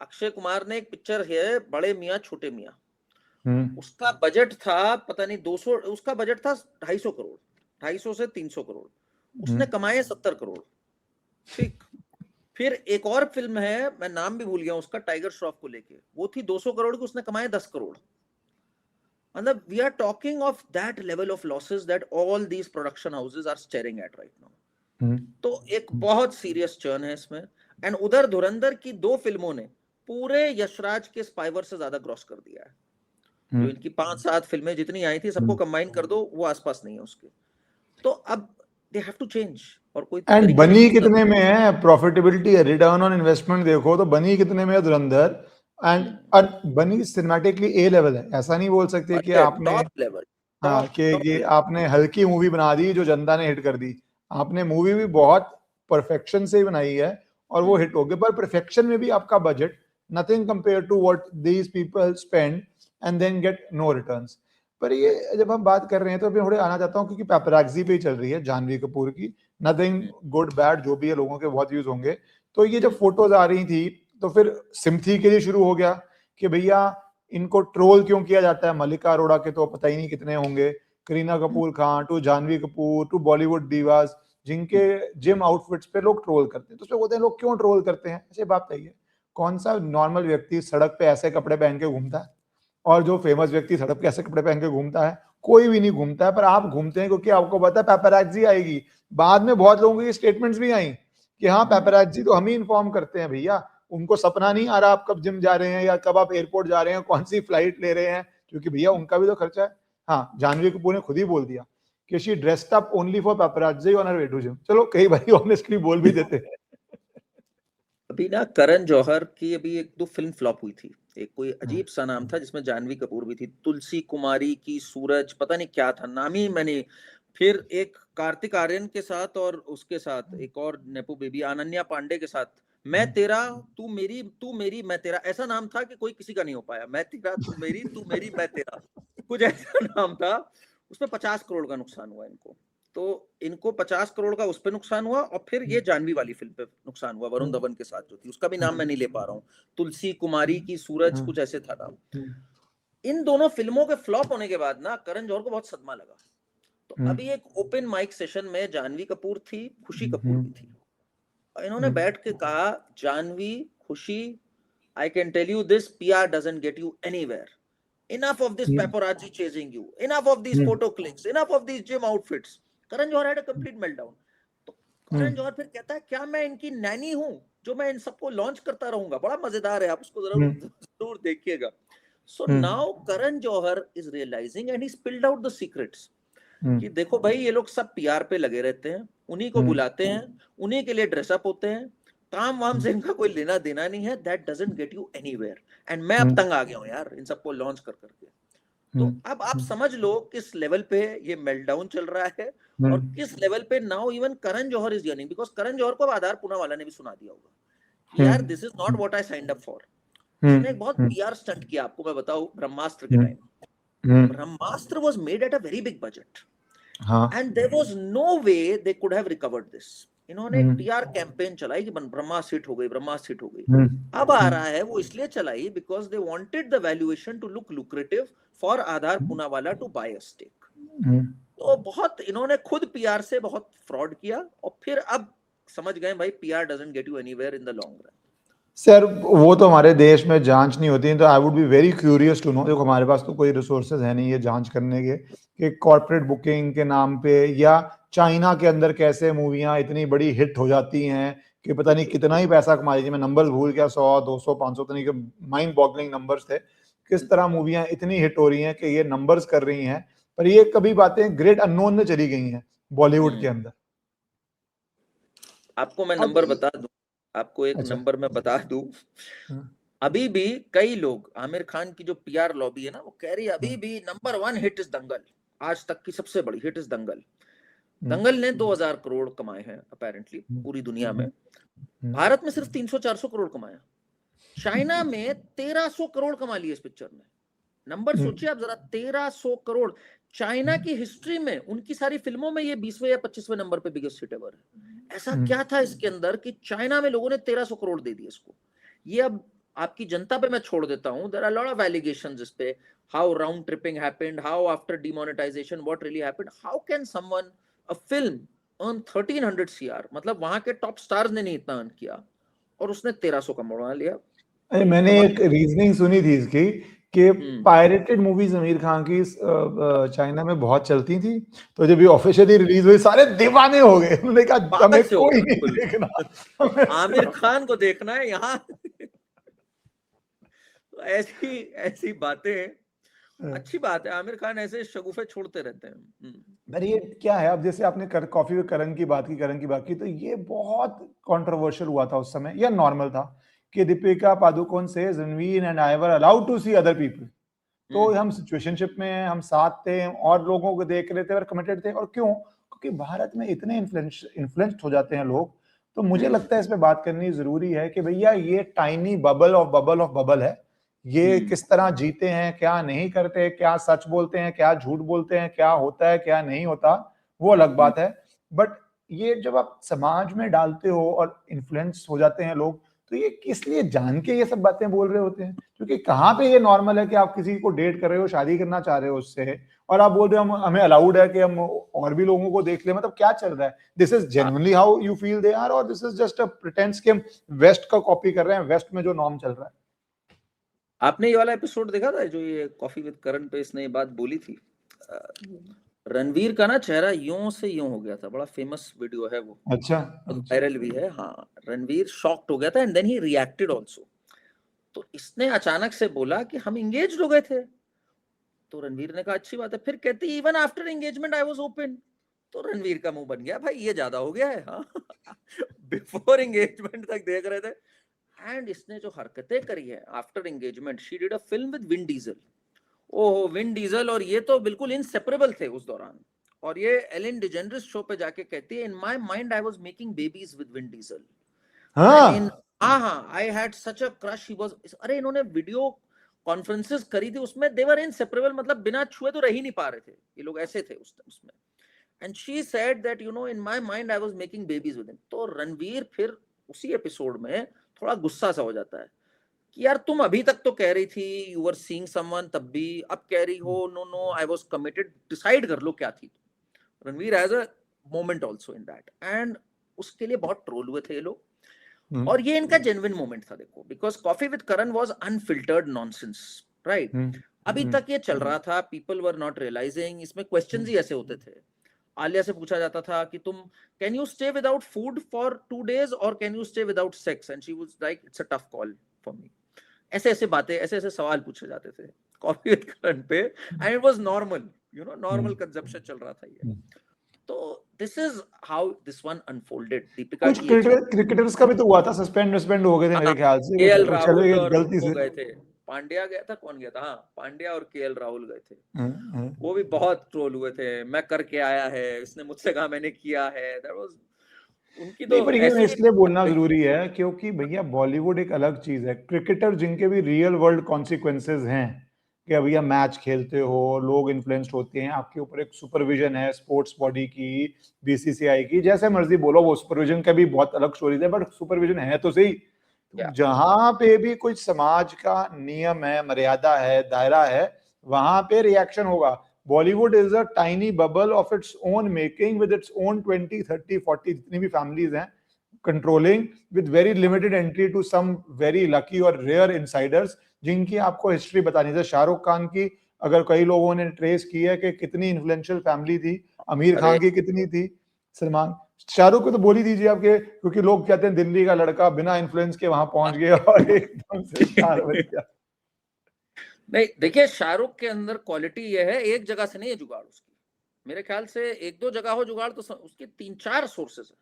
अक्षय कुमार ने एक पिक्चर है बड़े मियाँ छोटे मियाँ, उसका बजट था पता नहीं 200, उसका बजट था 250 करोड़, 250 से 300 करोड़, उसने कमाए 70 करोड़, ठीक। फिर एक और फिल्म है, मैं नाम भी भूल गया उसका, टाइगर श्रॉफ को लेके, वो थी 200 करोड़ की, उसने कमाए 10 करोड़। मतलब we are talking of that level of losses that all these production houses are staring at right now. तो एक बहुत सीरियस चर्न है इसमें। एंड उधर धुरंधर की 2 फिल्मों ने पूरे यशराज के स्पाइवर से ज्यादा क्रॉस कर दिया है। जो इनकी 5-7 फिल्में जितनी आई थी सबको कंबाइन कर दो, वो आसपास नहीं है उसके। तो अब दे हैव टू चेंज। और कोई एंड बनी कितने में है प्रॉफिटेबिलिटी, रिटर्न ऑन इन्वेस्टमेंट देखो तो बनी कितने में है धुरंधर, एंड बनी सिनेमैटिकली ए लेवल है। ऐसा नहीं बोल सकते कि आपने हाँ कि आपने हल्की मूवी बना दी जो जनता ने हिट कर दी। आपने मूवी भी बहुत परफेक्शन से ही बनाई है और वो हिट हो गई, पर परफेक्शन में भी आपका budget nothing compare to what these people spend and then get no returns. पर ये जब हम बात कर रहे हैं तो अभी थोड़े आना चाहता हूँ, क्योंकि पैपराजी पे ही चल रही है जानवी कपूर की, नथिंग गुड बैड जो भी है, लोगों के बहुत व्यूज होंगे। तो ये जब फोटोज आ रही थी तो फिर सिम्पथी के लिए शुरू हो गया, कि भैया इनको ट्रोल क्यों किया जाता है। मल्लिका अरोड़ा के तो पता ही नहीं कितने होंगे, करीना कपूर खान टू जानवी कपूर टू बॉलीवुड दीवास, जिनके जिम आउटफिट्स पे लोग ट्रोल करते हैं। तो उसमें बोलते हैं लोग क्यों ट्रोल करते हैं। ऐसी बात नहीं है, कौन सा नॉर्मल व्यक्ति सड़क पे ऐसे कपड़े पहन के घूमता है, और जो फेमस व्यक्ति सड़क पे ऐसे कपड़े पहन के घूमता है, कोई भी नहीं घूमता है। पर आप घूमते हैं क्योंकि आपको पता है पेपराजी आएगी। बाद में बहुत लोगों की स्टेटमेंट्स भी आई कि हाँ पेपराजी तो हम ही इन्फॉर्म करते हैं भैया, उनको सपना नहीं आ रहा आप कब जिम जा रहे हैं या कब आप एयरपोर्ट जा रहे हैं, कौन सी फ्लाइट ले रहे हैं, क्योंकि भैया उनका भी तो खर्चा है। हाँ, जानवी कपूर ने खुद ही बोल दिया कि she dressed up only for paparazzi on her way to gym. चलो कई बार ऑनेस्टली बोल भी देते हैं। अभी ना करण जौहर की अभी एक दो फिल्म फ्लॉप हुई थी, एक कोई अजीब सा नाम था जिसमें जानवी कपूर भी थी, तुलसी कुमारी की सूरज, पता नहीं क्या था नाम ही मैंने। फिर एक कार्तिक आर्यन के साथ और उसके साथ एक और नेपो बेबी अनन्या पांडे के साथ, मैं तेरा तू मेरी मैं तेरा, ऐसा नाम था कि कोई किसी का नहीं हो पाया। मैं तेरा तू मेरी मैं तेरा, कुछ ऐसा नाम था। उसमें 50 करोड़ का नुकसान हुआ इनको। तो इनको 50 करोड़ का उस पे नुकसान हुआ, और फिर ये जानवी वाली फिल्म पे नुकसान हुआ वरुण धवन के साथ जो थी, उसका भी नाम मैं नहीं ले पा रहा हूँ, तुलसी कुमारी की सूरज कुछ ऐसे था नाम। इन दोनों फिल्मों के फ्लॉप होने के बाद ना करण जौहर को बहुत सदमा लगा। तो अभी एक ओपन माइक सेशन में जानवी कपूर थी, खुशी कपूर भी थी, और इन्होंने बैठ के कहा, Janhvi, Khushi, I can tell you this, PR doesn't get you anywhere. Enough of this paparazzi chasing you. Enough of these photo clicks. Enough of these gym outfits. Karan Johar had a complete meltdown. तो करण जौहर फिर कहता है, क्या मैं इनकी नैनी हूं जो मैं इन सबको लॉन्च करता रहूंगा। बड़ा मजेदार है, आप उसको जरूर देखिएगा। So now Karan Johar is realizing and he spilled out the secrets कि देखो भाई, ये लोग सब PR पे लगे रहते हैं, उन्हीं को बुलाते हैं, उन्हीं के लिए ड्रेसअप होते हैं, काम वाम से इनका कोई लेना देना नहीं है। That doesn't get you anywhere. And मैं अब तंग आ गया हूं यार इन सबको लॉन्च कर करके। तो अब आप समझ लो किस लेवल पे ये मेल्टडाउन चल रहा है, और किस लेवल पे now even Karan Johar is yearning, because Karan Johar को आधार पूना वाला ने भी सुना दिया होगा कि यार this is not what I signed up for. उसने एक बहुत PR स्टंट किया, आपको मैं बताऊं, ब्रह्मास्त्र के time. Brahmastra was made at a very big budget and there was no way they could have recovered this. इन्होंने एक PR कैंपेन चलाई कि ब्रह्मास्त्र हिट हो गई, ब्रह्मास्त्र हिट हो गई। अब आ रहा है वो इसलिए चलाई because they wanted the valuation to look lucrative for Adar Poonawalla to buy a stake. तो बहुत इन्होंने खुद PR से बहुत फ्रॉड किया, और फिर अब समझ गए भाई PR doesn't get you anywhere in the long run. Sir वो तो हमारे देश में जांच नहीं होती, तो I would be very curious to know, देखो हमारे पास तो कोई रिसोर्सेज है नहीं ये जांच करने के, कि कॉर्पोरेट बुकिंग के नाम पे या चाइना के अंदर कैसे मूवियां इतनी बड़ी हिट हो जाती हैं कि पता नहीं कितना ही पैसा कमा लीजिए। मैं नंबर्स भूल गया, 100 200 500 तो नहीं, के माइंड बॉगलिंग नंबर्स थे। किस तरह मूवियां इतनी हिट हो रही हैं कि ये नंबर्स कर रही हैं, पर ये कभी बातें ग्रेट अननोन में चली गई हैं बॉलीवुड के अंदर। आपको मैं नंबर बता दूं, आपको एक नंबर मैं बता दूं, अभी भी कई लोग, आमिर खान की जो PR लॉबी है ना, वो कह रही है अभी भी नंबर 1 हिट इज दंगल, आज तक की सबसे बड़ी हिट इज दंगल। दंगल ने 2000 करोड़ कमाए हैं अपेरेंटली पूरी दुनिया में, भारत में सिर्फ 300-400 करोड़ कमाया, चाइना में 1300 करोड़ कमा लिए इस पिक्चर ने। नंबर सोचिए आप जरा, 1300 करोड़। चाइना की हिस्ट्री में उनकी सारी फिल्मों में ये 20वें या 25वें नंबर पे बिगेस्ट हिट एवर है। ऐसा क्या था इसके अंदर कि चाइना में लोगों ने 1300 करोड़ दे दिए इसको। ये अब आपकी जनता पे मैं छोड़ देता हूं। There are lot of allegations इस पे, how round tripping happened, how after demonetisation what really happened, how can someone a film earn 1300 CR, मतलब वहां के टॉप स्टार्स ने नहीं इतना अर्न किया और उसने 1300 कमा लिया। मैंने एक रीजनिंग सुनी थी इसकी कि पायरेटेड मूवीज आमिर खान की चाइना में बहुत चलती थी, तो जब ये ऑफिशियली रिलीज हुई सारे दीवाने हो गए। उन्होंने कहा हमें कोई नहीं देखना, आमिर खान को देखना है यहाँ। तो ऐसी बातें, अच्छी बात है, आमिर खान ऐसे शगुफे छोड़ते रहते हैं। पर ये क्या है, अब जैसे आपने कॉफी में करण की बात की, तो ये बहुत कंट्रोवर्शियल हुआ था उस समय, या नॉर्मल था कि दीपिका पादुकोण से Ranveer and I were allowed to see other people. तो हम सिचुएशनशिप में हैं, हम साथ थे और लोगों को देख रहे थे और कमिटेड थे। और क्यों? क्योंकि भारत में इतने इन्फ्लुएंस्ड हो जाते हैं लोग। तो मुझे लगता है इस पे बात करनी जरूरी है कि भैया ये टाइनी बबल ऑफ बबल है, ये किस तरह जीते हैं, क्या नहीं करते, क्या सच बोलते हैं, क्या झूठ बोलते हैं, क्या होता है क्या नहीं होता, वो अलग बात है। बट ये जब आप समाज में डालते हो और इन्फ्लुएंस हो जाते हैं लोग, तो ये किस लिए जान के ये सब बातें बोल रहे होते हैं? क्योंकि कहाँ पे ये नॉर्मल है कि आप किसी को डेट कर रहे हो, शादी करना चाह रहे हो उससे, और आप बोल रहे हो हमें अलाउड है कि हम और भी लोगों को देख ले? मतलब क्या चल रहा है? This is genuinely how you feel they are, और this is just a pretense कि हम वेस्ट का कॉपी कर रहे हैं, वेस्ट में जो नॉर्म चल रहा है? आपने ये वाला एपिसोड देखा था जो ये कॉफी विद करण पे इसने ये बात बोली थी? रणवीर का ना चेहरा यूं से यूं हो गया था, बड़ा फेमस वीडियो है वो, अच्छा, वायरल भी है। हाँ, रणवीर शॉक्ड हो गया था and then he reacted also. तो इसने अचानक से बोला कि हम एंगेज्ड हो गए थे। तो रणवीर ने कहा अच्छी बात है, फिर कहती even after engagement I was open. तो रणवीर का मुंह बन गया, भाई ये ज्यादा हो गया है। हाँ बिफोर एंगेजमेंट तक देख रहे थे, एंड इसने जो हरकतें करी है after engagement, she did a film with Vin Diesel. ओहो, विन डीजल और ये तो बिल्कुल इनसेपरेबल थे उस दौरान। और ये एलन डिजेनरिस शो पे जाके कहती है in my mind I was making babies with Vin Diesel. हाँ, एंड इन हाँ I had such a crush, he was. अरे इन्होंने वीडियो कॉन्फ्रेंसेस करी थी, उसमें दे वर इनसेपरेबल, मतलब बिना छुए तो रह ही नहीं पा रहे थे ये लोग, ऐसे थे उसमें। And she said that you know in my mind I was making babies with him. तो रणवीर फिर उसी एपिसोड में थोड़ा गुस्सा सा हो जाता है कि यार तुम अभी तक तो कह रही थी यू वर सीइंग समवन, तब भी अब कह रही हो no no I was committed, decide कर लो क्या थी। Ranveer has a moment also in that, and उसके लिए बहुत ट्रोल हुए थे ये लोग। और ये इनका जेन्युइन मोमेंट था, देखो, because coffee with Karan was unfiltered nonsense, right? अभी तक ये चल रहा था, पीपल वर नॉट रियलाइजिंग, इसमें क्वेश्चंस ही ऐसे होते थे। आलिया से पूछा जाता था कि तुम can you stay without food for 2 days और can you stay without sex, and she was like it's a tough call for me. ऐसे ऐसे बातें, ऐसे ऐसे सवाल पूछे जाते थे कॉफी विद करण पे, and it was normal, you know, normal consumption चल रहा था ये। तो this is how this one unfolded. Deepika कुछ की क्रिकेटर्स का भी तो हुआ था, सस्पेंड हो गए थे मेरे ख्याल से, केएल वो चले राहुल गए और गलती वो से। गए थे, पांड्या गया था, कौन गया था? हाँ, पांड्या और केएल राहुल गए थे। वो भी बहुत ट्रोल हुए थे, मैं करके आया है, इसने मुझसे कहा मैंने किया है। दैट वाज उनकी नहीं, तो पर ये ऐसी इसलिए बोलना जरूरी है क्योंकि भैया बॉलीवुड एक अलग चीज है। क्रिकेटर जिनके भी रियल वर्ल्ड कॉन्सिक्वेंसेज हैं कि भैया मैच खेलते हो, लोग इन्फ्लुएंस्ड होते हैं, आपके ऊपर एक सुपरविजन है स्पोर्ट्स बॉडी की, बीसीसीआई की, जैसे मर्जी बोलो, वो सुपरविजन का भी बहुत अलग स्टोरीज है, बट सुपरविजन है तो सही। जहां पे भी कुछ समाज का नियम है, मर्यादा है, दायरा है, वहां पे रिएक्शन होगा। Bollywood is a tiny bubble of its own making with its own 20, 30, 40 जितनी भी फैमिलीज हैं controlling, with very limited entry to some very lucky और रेयर इनसाइडर्स जिनकी आपको हिस्ट्री बतानी है। शाहरुख खान की अगर कई लोगों ने ट्रेस की है कि कितनी इन्फ्लुएंशियल फैमिली थी, आमिर खान की कितनी थी, सलमान, शाहरुख को तो बोल ही दीजिए आपके, क्योंकि लोग कहते हैं दिल्ली का लड़का बिना इन्फ्लुएंस के वहां पहुंच गया और एकदम से स्टार बन गया। नहीं, देखिए शाहरुख के अंदर क्वालिटी ये है, एक जगह से नहीं है जुगाड़ उसकी, मेरे ख्याल से 1-2 जगह हो जुगाड़, तो उसके 3-4 सोर्सेस है।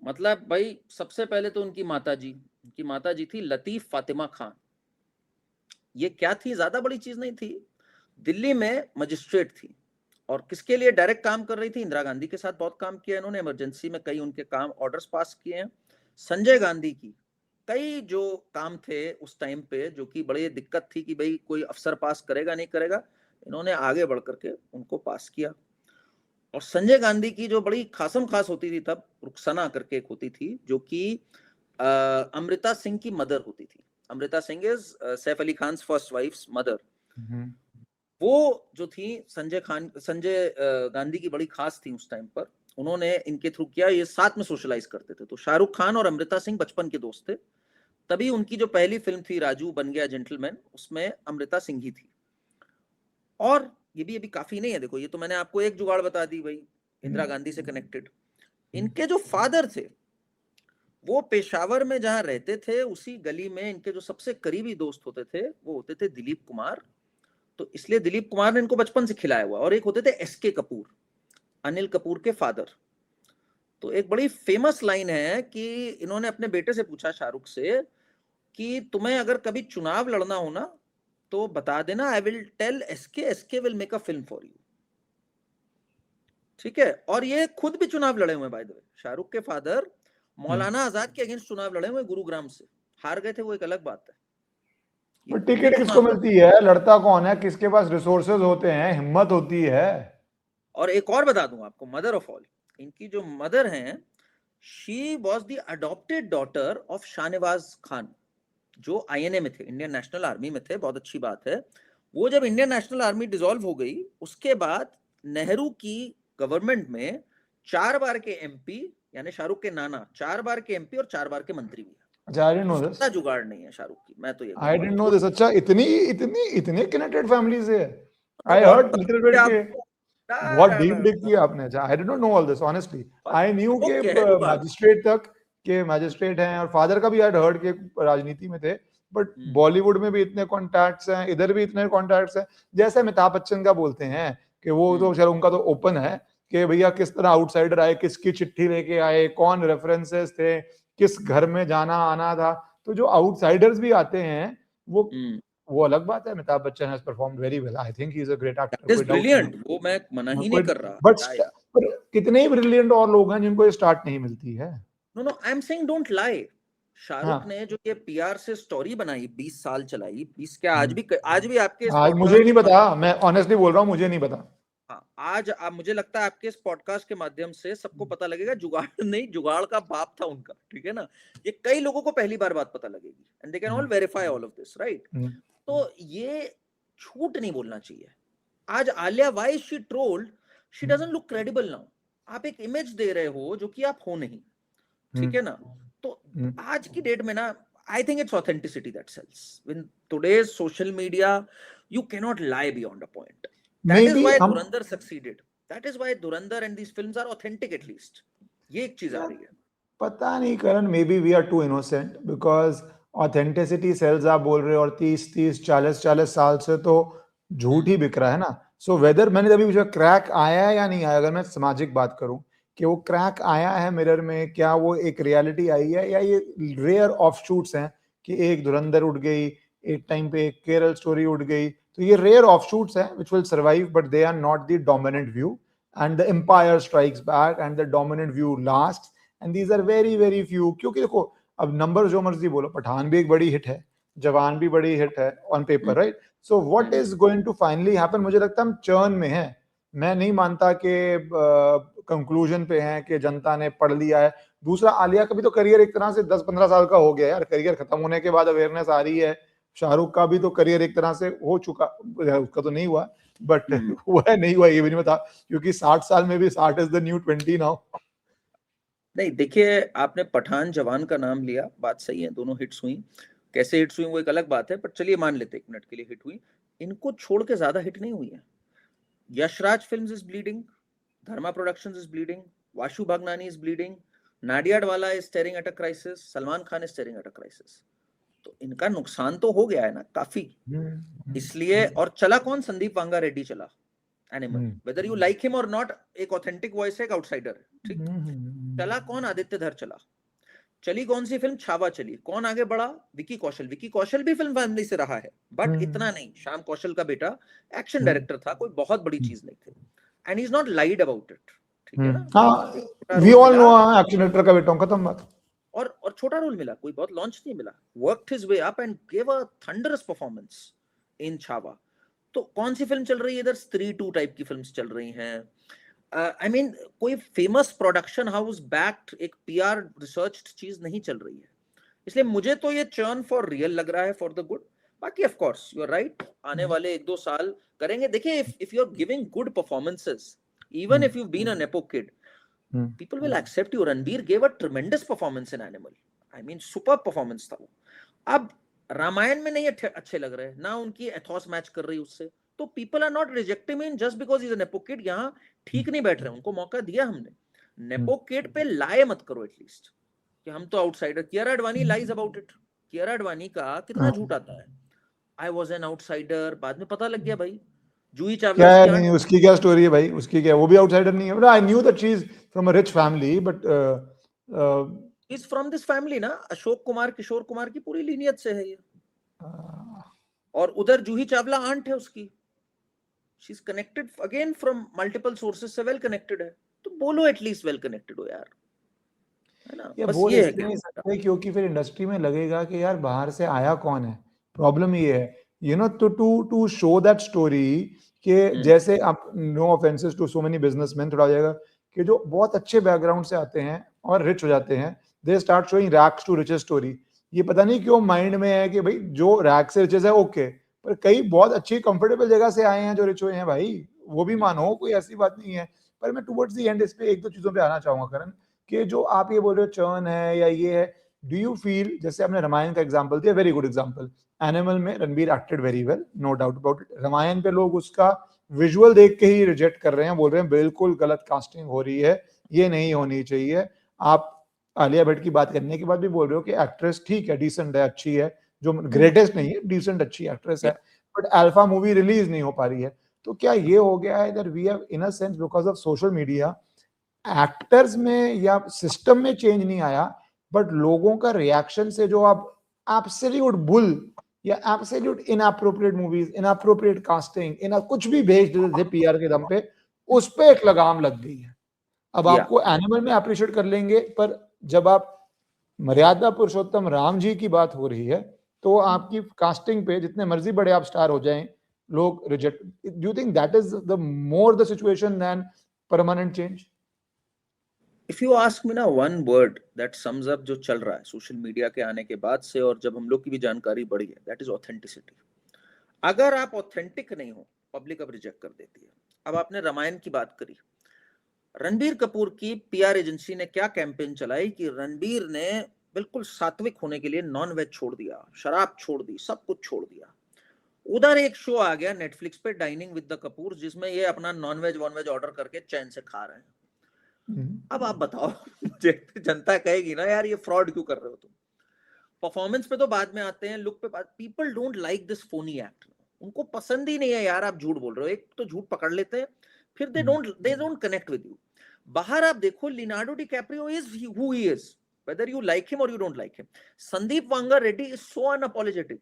मतलब भाई सबसे पहले तो उनकी माताजी थी लतीफ फातिमा खान। ये क्या थी? ज्यादा बड़ी चीज नहीं थी, दिल्ली में मजिस्ट्रेट थी, और किसके लिए डायरेक्ट काम कर रही थी? इंदिरा गांधी के साथ बहुत काम किया इन्होंने, इमरजेंसी में कई उनके काम ऑर्डर्स पास किए हैं। संजय गांधी की कई जो काम थे उस टाइम पे, जो कि बड़ी दिक्कत थी कि भाई कोई अफसर पास करेगा नहीं करेगा, इन्होंने आगे बढ़ करके उनको पास किया। और संजय गांधी की जो बड़ी खासम खास होती थी तब, रुखसना करके एक होती थी, जो कि अमृता सिंह की मदर होती थी। Amrita Singh is Saif Ali Khan first wife's mother. वो जो थी संजय गांधी की बड़ी खास थी उस टाइम पर। उन्होंने इनके थ्रू किया, ये साथ में सोशलाइज करते थे। तो शाहरुख खान और अमृता सिंह बचपन के दोस्त थे, तभी उनकी जो पहली फिल्म थी राजू बन गया जेंटलमैन, उसमें अमृता सिंह ही थी। और ये भी अभी काफी नहीं है, देखो ये तो मैंने आपको एक जुगाड़ बता दी भाई, इंदिरा गांधी से कनेक्टेड। इनके जो फादर थे वो पेशावर में जहां रहते थे, उसी गली में इनके जो सबसे करीबी दोस्त होते थे वो होते थे दिलीप कुमार। तो इसलिए दिलीप कुमार ने इनको बचपन से खिलाया हुआ। और एक होते थे एसके कपूर, अनिल कपूर के फादर। तो एक बड़ी फेमस लाइन है कि इन्होंने अपने बेटे से पूछा, शाहरुख से, कि तुम्हें अगर कभी चुनाव लड़ना हो ना तो बता देना, I will tell SK will make a film for you. ठीक है? और ये खुद भी चुनाव लड़े हुए बाय द वे, शाहरुख के फादर मौलाना आजाद के अगेंस्ट चुनाव लड़े हुए, गुरुग्राम से हार गए थे, वो एक अलग बात है। पर टिकट किसको मिलती है? लड़ता कौन है? किसके पास रिसोर्सेज होते हैं, हिम्मत होती है? और एक और बता दूं आपको, मदर ऑफ ऑल, इनकी जो मदर हैं she was the adopted daughter of Shahnawaz Khan, जो INA में थे, इंडियन नेशनल आर्मी में थे। बहुत अच्छी बात है। वो जब इंडियन नेशनल आर्मी डिसॉल्व हो गई, उसके बाद नेहरू की गवर्नमेंट में 4 बार के MP, यानी शाहरुख के नाना 4 बार के MP और 4 बार के मंत्री भी हैं। अच्छा, I didn't know this. इतना जुगाड़ नहीं है शाहरुख की, मैं तो ये I didn't know this. अच्छा, इतने कनेक्टेड फैमिली से है। I बहुत heard little bit आप- के बहुत डीप डिग किया आपने। अच्छा, I did not know all this honestly. I knew वो के क्या है जुगाड़? मैजिस्ट्रेट तक के मैजिस्ट्रेट हैं, और फादर का भी I heard के राजनीति में थे, बट बॉलीवुड में भी इतने कॉन्टैक्ट्स हैं, इधर भी इतने कॉन्टैक्ट्स हैं। जैसे अमिताभ बच्चन का बोलते हैं कि वो तो चलो उनका तो ओपन है कि भैया किस तरह आउटसाइडर आए, किसकी चिट्ठी लेके आए, कौन रेफरेंसेस थे, किस घर में जाना आना था। तो जो आउटसाइडर्स भी आते हैं वो अलग बात है। Amitabh Bachchan has performed very well. I think he is a great actor, That is brilliant, वो मैं मना ही नहीं कर रहा। बट कितने ही ब्रिलियंट और लोग हैं जिनको ये स्टार्ट नहीं मिलती है। No I am saying don't lie. Shahrukh ने जो ये PR से स्टोरी बनाई, 20 साल चलाई, 20 क्या आज भी आपके आज मुझे नहीं पता, मैं ऑनेस्टली बोल रहा हूँ, मुझे नहीं पता। हाँ, आज मुझे लगता है आपके इस पॉडकास्ट के माध्यम से सबको पता लगेगा, जुगाड़ नहीं, जुगाड़ का बाप था उनका, ठीक है ना। ये कई लोगों को पहली बार बात पता लगेगी, and they can all verify all of this, right. तो ये झूठ नहीं बोलना चाहिए। आज Alia, why is she trolled? She doesn't look credible now. आप एक इमेज दे रहे हो जो कि आप हो नहीं, ठीक है ना। तो आज की डेट में ना, I think it's authenticity that sells. In today's social media, you cannot lie beyond a point. That is why Dhurandhar succeeded. That is why Dhurandhar and these films are authentic at least. ये एक चीज आ रही है। पता नहीं करण, maybe we are too innocent because authenticity sells आप बोल रहे हो, और 30 40 साल से तो झूठ ही बिक रहा है ना। So whether मैंने अभी पूछा क्रैक आया है या नहीं आया, अगर मैं सामाजिक बात करूं कि वो क्रैक आया है मिरर में, क्या वो एक रियलिटी आई है, या ये रेयर ऑफशूट्स हैं कि एक धुरंधर उठ गई, एक टाइम पे एक केरल स्टोरी उठ गई। तो ये रेयर ऑफशूट्स हैं which will survive, but they are not the dominant view, and the empire strikes back and the dominant view lasts, and these are very very few। क्योंकि देखो, अब नंबर जो मर्जी बोलो, पठान भी एक बड़ी हिट है, जवान भी बड़ी हिट है on paper, right. So what is going to finally happen, मुझे लगता है हम चर्न में हैं। मैं नहीं मानता कि कंक्लूजन पे हैं कि जनता ने पढ़ लिया है। दूसरा, आलिया का भी तो करियर एक तरह से 10-15 साल का हो गया यार। करियर खत्म होने के बाद अवेयरनेस आ रही है। शाहरुख का भी तो करियर एक तरह से हो चुका, उसका तो नहीं हुआ, बट हुआ है नहीं हुआ ये भी नहीं पता, क्योंकि 60 साल में भी 60 इज द न्यू 20 नाउ। नहीं, देखिए, आपने पठान जवान का नाम लिया, बात सही है, दोनों हिट्स हुई। कैसे हिट्स हुई वो एक अलग बात है, पर चलिए मान लेते 1 मिनट के लिए हिट हुई। इनको छोड़ के ज्यादा हिट नहीं हुई है। Yashraj films is bleeding, Dharma productions is bleeding, Vashu Bhagnani is bleeding, Nadiadwala is staring at a crisis, Salman Khan is staring at a crisis. तो इनका नुकसान तो हो गया है ना काफी, इसलिए। और चला कौन? संदीप वांगा रेड्डी चला, animal, whether you like him और नॉट, एक ऑथेंटिक वॉइस है, एक आउटसाइडर है, ठीक। चला कौन? आदित्य धर चला। चली कौन सी फिल्म? छावा चली। कौन आगे बढ़ा? विकी कौशल। विकी कौशल भी फिल्म फैमिली से रहा है, बट इतना नहीं। श्याम कौशल का बेटा एक्शन डायरेक्टर था, कोई बहुत बड़ी चीज नहीं थी, and he is not lied about it, ठीक है ना। हाँ, we all know action director का बेटा, खत्म बात। और छोटा रोल मिला, कोई बहुत लॉन्च नहीं मिला। Worked his way up and give a thunderous performance in Chhaava. तो कौन सी फिल्म चल रही है इधर? स्त्री 2 टाइप की फिल्म्स चल रही हैं। आई मीन कोई फेमस प्रोडक्शन हाउस बैक्ड एक PR रिसर्च्ड चीज नहीं चल रही है। इसलिए मुझे तो ये चर्न फॉर रियल लग रहा है, फॉर द गुड। बाकी of course you are right, आने वाले 1-2 साल करेंगे। देखिए, if you are giving good performances, even if you been a nepo kid, people will accept you. Ranbir gave a tremendous performance in Animal. I mean, superb performance था वो। अब रामायण में नहीं अच्छे लग रहे, ना उनकी एथॉस मैच कर रही उससे, तो people are not rejecting him just because he's a nepo kid। यहाँ ठीक नहीं बैठ रहे, उनको मौका दिया हमने। नेपो किड पे लाए मत करो एटलीस्ट, कि हम तो outsider. Kiara Advani lies about it. Kiara Advani का कितना झूठ आता है, आई वॉज एन आउटसाइडर, बाद में पता लग गया भाई। जूही चावला क्या नहीं, उसकी क्या स्टोरी है भाई? उसकी क्या, वो भी आउटसाइडर नहीं है। I knew that she is from a rich family, but is from this family ना। अशोक कुमार, किशोर कुमार की पूरी लीनियत से है ये। और उधर जूही चावला आंट है उसकी, she is connected again from multiple sources से, वेल कनेक्टेड है। तो बोलो एटलीस्ट वेल कनेक्टेड हो यार, है ना। बस ये है कि क्योंकि फिर इंडस्ट्री में लगेगा कि यार बाहर से आया कौन है। प्रॉब्लम ये है, you know, to show that story, कि जैसे आप, no offences to so many businessman, थोड़ा जाएगा कि जो बहुत अच्छे बैकग्राउंड से आते हैं और रिच हो जाते हैं, they start showing rags to riches story. ये पता नहीं क्यों माइंड में है कि भाई जो रैक से रिचेस है ओके, पर कई बहुत अच्छी कंफर्टेबल जगह से आए हैं जो रिच हुए हैं भाई, वो भी मानो, कोई ऐसी बात नहीं है। पर मैं टुवर्ड्स द एंड इस पे एक दो चीजों पे आना चाहूंगा करण, कि जो आप ये बोल रहे हो चर्न है या ये है, डू यू फील, जैसे आपने रामायण का एग्जांपल दिया, वेरी गुड एग्जांपल, एनिमल में Ranbir acted very well, no doubt about it. Ramayana पे लोग उसका विजुअल देख के ही रिजेक्ट कर रहे हैं, बोल रहे हैं बिल्कुल गलत कास्टिंग हो रही है, ये नहीं होनी चाहिए। आप आलिया भट्ट की बात करने के बाद भी बोल रहे हो कि एक्ट्रेस ठीक है, डिसेंट है, अच्छी है, जो ग्रेटेस्ट नहीं है, डिसेंट अच्छी एक्ट्रेस है, बट अल्फा मूवी रिलीज नहीं हो पा रही है। तो क्या ये हो गया है that we have in a sense because of social media, actors में या सिस्टम में चेंज नहीं आया, बट लोगों का रिएक्शन से जो अब एब्सोल्यूट बुल या absolute inappropriate movies, inappropriate casting, इन कुछ भी भेज देते थे पीआर के दम पे, उस पे एक लगाम लग गई है। अब आपको एनिमल में अप्रिशिएट कर लेंगे, पर जब आप मर्यादा पुरुषोत्तम राम जी की बात हो रही है, तो आपकी कास्टिंग पे जितने मर्जी बड़े आप स्टार हो जाएं, लोग reject. Do you think that is the more the situation than permanent change? If you ask me ना one word that sums up जो चल रहा है सोशल मीडिया के आने के बाद से, और जब हम लोग की भी जानकारी बढ़ी है, दैट इज ऑथेंटिसिटी। अगर आप ऑथेंटिक नहीं हो, पब्लिक अब रिजेक्ट कर देती है। अब आपने रामायण की बात करी, रणबीर कपूर की पीआर एजेंसी ने क्या कैंपेन चलाई कि रणबीर ने बिल्कुल सात्विक होने के लिए नॉन वेज छोड़ दिया, शराब छोड़ दी, सब कुछ छोड़ दिया। उधर एक शो आ गया नेटफ्लिक्स पे, डाइनिंग विद द कपूर, जिसमें ये अपना नॉन वेज वॉन वेज ऑर्डर करके चैन से खा रहे हैं। अब आप बताओ, मुझे जनता कहेगी ना यार ये फ्रॉड क्यों कर रहे हो तुम। परफॉर्मेंस पे तो बाद में आते हैं, लुक पे बात। People don't like this Fani act, उनको पसंद ही नहीं है यार आप झूठ बोल रहे हो। एक तो झूठ पकड़ लेते हैं, फिर they don't connect with you. बाहर आप देखो, Leonardo DiCaprio is who he is, whether you like him or you don't like him. Sandeep Wanga Reddy is so unapologetic.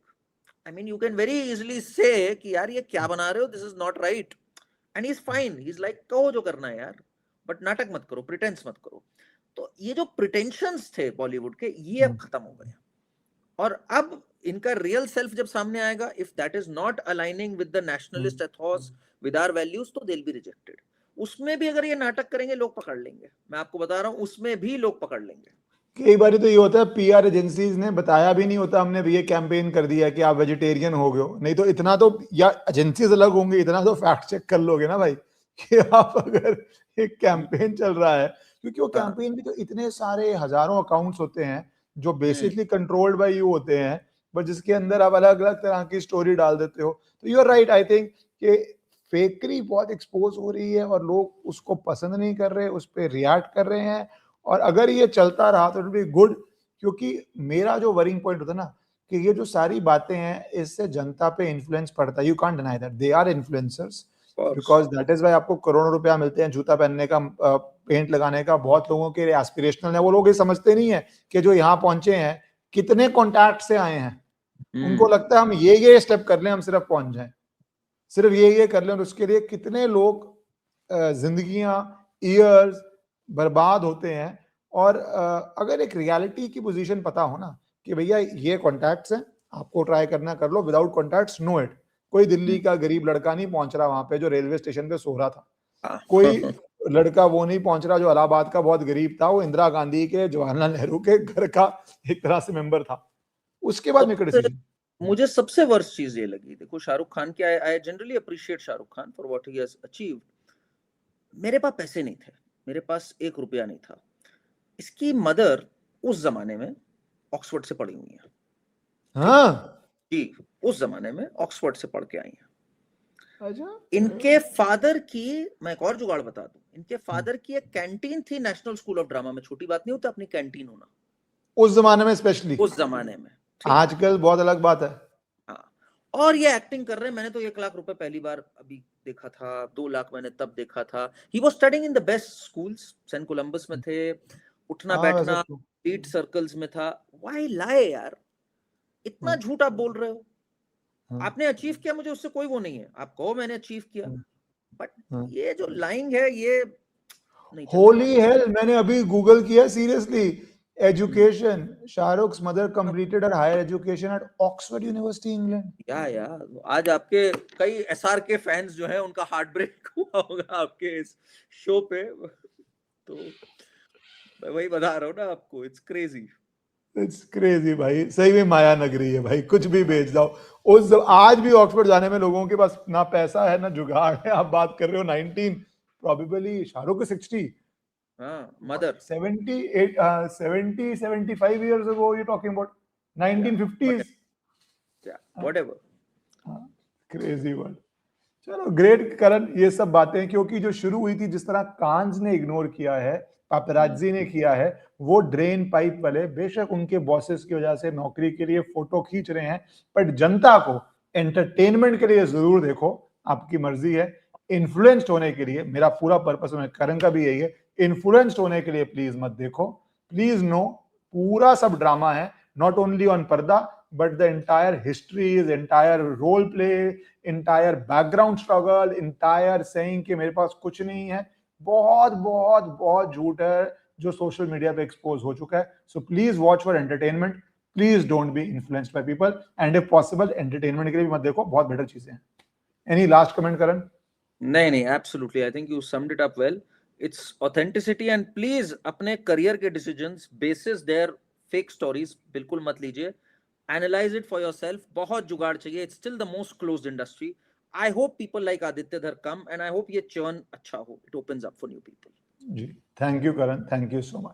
I mean, you can very easily say कि यार ये क्या बना रहे हो, this is not right, and he's fine. He's like कहो जो करना है यार, बट नाटक मत करो, प्रिटेंस मत करो। तो ये जो प्रिटेंशंस थे बॉलीवुड के, ये अब खत्म हो गए, और अब इनका रियल सेल्फ जब सामने आएगा, if that is not aligning with the nationalist ethos, with our values, तो दे विल बी रिजेक्टेड। उसमें भी अगर ये नाटक करेंगे, लोग पकड़ लेंगे, मैं आपको बता रहा हूं, उसमें भी लोग पकड़ लेंगे। कई बार तो ये होता है पीआर एजेंसीज ने बताया भी नहीं होता, हमने भी ये कैंपेन कर दिया कि आप वेजिटेरियन हो गए हो, नहीं तो इतना तो, या एजेंसीज अलग होंगी, इतना तो फैक्ट चेक कर लोगे ना भाई कि आप अगर एक कैंपेन चल रहा है, क्योंकि वो कैंपेन भी तो इतने सारे हजारों अकाउंट्स होते हैं जो बेसिकली कंट्रोल्ड बाय यू होते हैं, बट जिसके अंदर आप अलग अलग तरह की स्टोरी डाल देते हो। तो you are right, I think कि फेकरी बहुत एक्सपोज हो रही है और लोग उसको पसंद नहीं कर रहे, उस पर रिएक्ट कर रहे हैं, और अगर ये चलता रहा तो इट विल बी गुड। क्योंकि मेरा जो वरिंग पॉइंट होता है ना, कि ये जो सारी बातें हैं, इससे जनता पे इन्फ्लुएंस पड़ता है, you can't deny that they are influencers, because that is why आपको करोड़ों रुपया मिलते हैं जूता पहनने का, पेंट लगाने का। बहुत लोगों के एस्पिरेशनल है, वो लोग ये समझते नहीं है कि जो यहाँ पहुंचे हैं कितने कॉन्टैक्ट से आए हैं, उनको लगता है हम ये स्टेप कर लें, हम सिर्फ पहुंच जाएं, सिर्फ ये कर लें, और उसके लिए कितने लोग जिंदगियां, ईयर्स बर्बाद होते हैं। और अगर एक रियलिटी की पोजीशन पता हो ना कि भैया ये कॉन्टैक्ट्स हैं, आपको ट्राई करना कर लो, विदाउट कॉन्टैक्ट्स नो इट। कोई दिल्ली का गरीब लड़का नहीं पहुंच रहा वहां पे जो रेलवे स्टेशन पे सो रहा था, कोई लड़का वो नहीं पहुंच रहा जो इलाहाबाद का बहुत गरीब था, वो इंदिरा गांधी के, जवाहरलाल नेहरू के घर का एक तरह से मेंबर था। उसके बाद मेक अ डिसीजन। मुझे सबसे वर्स्ट चीज ये लगी, देखो शाहरुख खान की, I generally appreciate Shahrukh Khan for what he has achieved. मेरे पास पैसे नहीं थे, मेरे पास 1 रुपया नहीं था। इसकी मदर उस जमाने में ऑक्सफोर्ड से पढ़ी हुई है, हाँ जी, उस जमाने में ऑक्सफोर्ड से पढ़ के आई हैं। अच्छा, इनके फादर की, मैं एक और जुगाड़ बता दूं, इनके फादर की एक कैंटीन थी नेशनल स्कूल ऑफ ड्रामा में। छोटी बात नहीं होता अपनी कैंटीन होना उस जमाने में, स्पेशली उस जमाने में। आजकल बहुत अलग बात है। हाँ, और ये एक्टिंग कर रहे हैं। मैंने तो 1 लाख रुपए पहली बार अभी देखा था, 2 लाख मैंने तब देखा था। He was studying in the best schools, Saint Columbus में थे, उठना बैठना लीड सर्कल्स में था। व्हाई लाई यार, इतना झूठ आप बोल रहे हो। आपने अचीव किया, मुझे उससे कोई वो नहीं है, आप कहो मैंने अचीव किया, बट ये जो लाइंग है ये नहीं। होली हेल, मैंने अभी गूगल किया seriously, education, Shahrukh's mother completed her higher education at Oxford University England. या आज आपके कई एसआर के फैंस जो हैं उनका हार्ट ब्रेक हुआ होगा आपके इस शो पे। तो मैं वही बता रहा हूँ ना आपको, इट्स क्रेजी। इट्स क्रेजी भाई, सही में माया नगरी है भाई, कुछ भी बेच जाओ। उस आज भी ऑक्सफोर्ड जाने में लोगों के पास ना पैसा है ना जुगाड़ है। आप बात कर रहे हो 19, प्रोबेबली शाहरुख को 60, हाँ, mother 78, 70, 75 years ago you're talking about 1950s. Whatever. Crazy word. चलो ग्रेट करण, ये सब बातें क्योंकि जो शुरू हुई थी, जिस तरह कांज ने इग्नोर किया है, पापराजी ने किया है, वो ड्रेन पाइप वाले बेशक उनके बॉसेस की वजह से नौकरी के लिए फोटो खींच रहे हैं, बट जनता को एंटरटेनमेंट के लिए जरूर देखो, आपकी मर्जी है। इन्फ्लुएंस्ड होने के लिए, मेरा पूरा पर्पस में करण का भी यही है, इन्फ्लुएंस्ड होने के लिए प्लीज मत देखो। प्लीज नो, पूरा सब ड्रामा है, नॉट ओनली ऑन पर्दा but the entire histories, entire role play, entire background struggle, entire saying कि मेरे पास कुछ नहीं है, बहुत बहुत बहुत झूठ है जो सोशल मीडिया पे एक्सपोज हो चुका है। So please watch for entertainment, please don't be influenced by people, and if possible entertainment के लिए भी मत देखो, बहुत बेटर चीजें हैं। Any last comment Karan? नहीं, absolutely, I think you summed it up well. It's authenticity, and please अपने करियर के decisions basis their fake stories बिल्कुल मत लीजिए। Analyse it for yourself. बहुत जुगाड़ चाहिए, it's still the most closed industry. I hope people like Aditya Dhar come, and I hope ये churn अच्छा हो, it opens up for new people. जी, thank you Karan, thank you so much.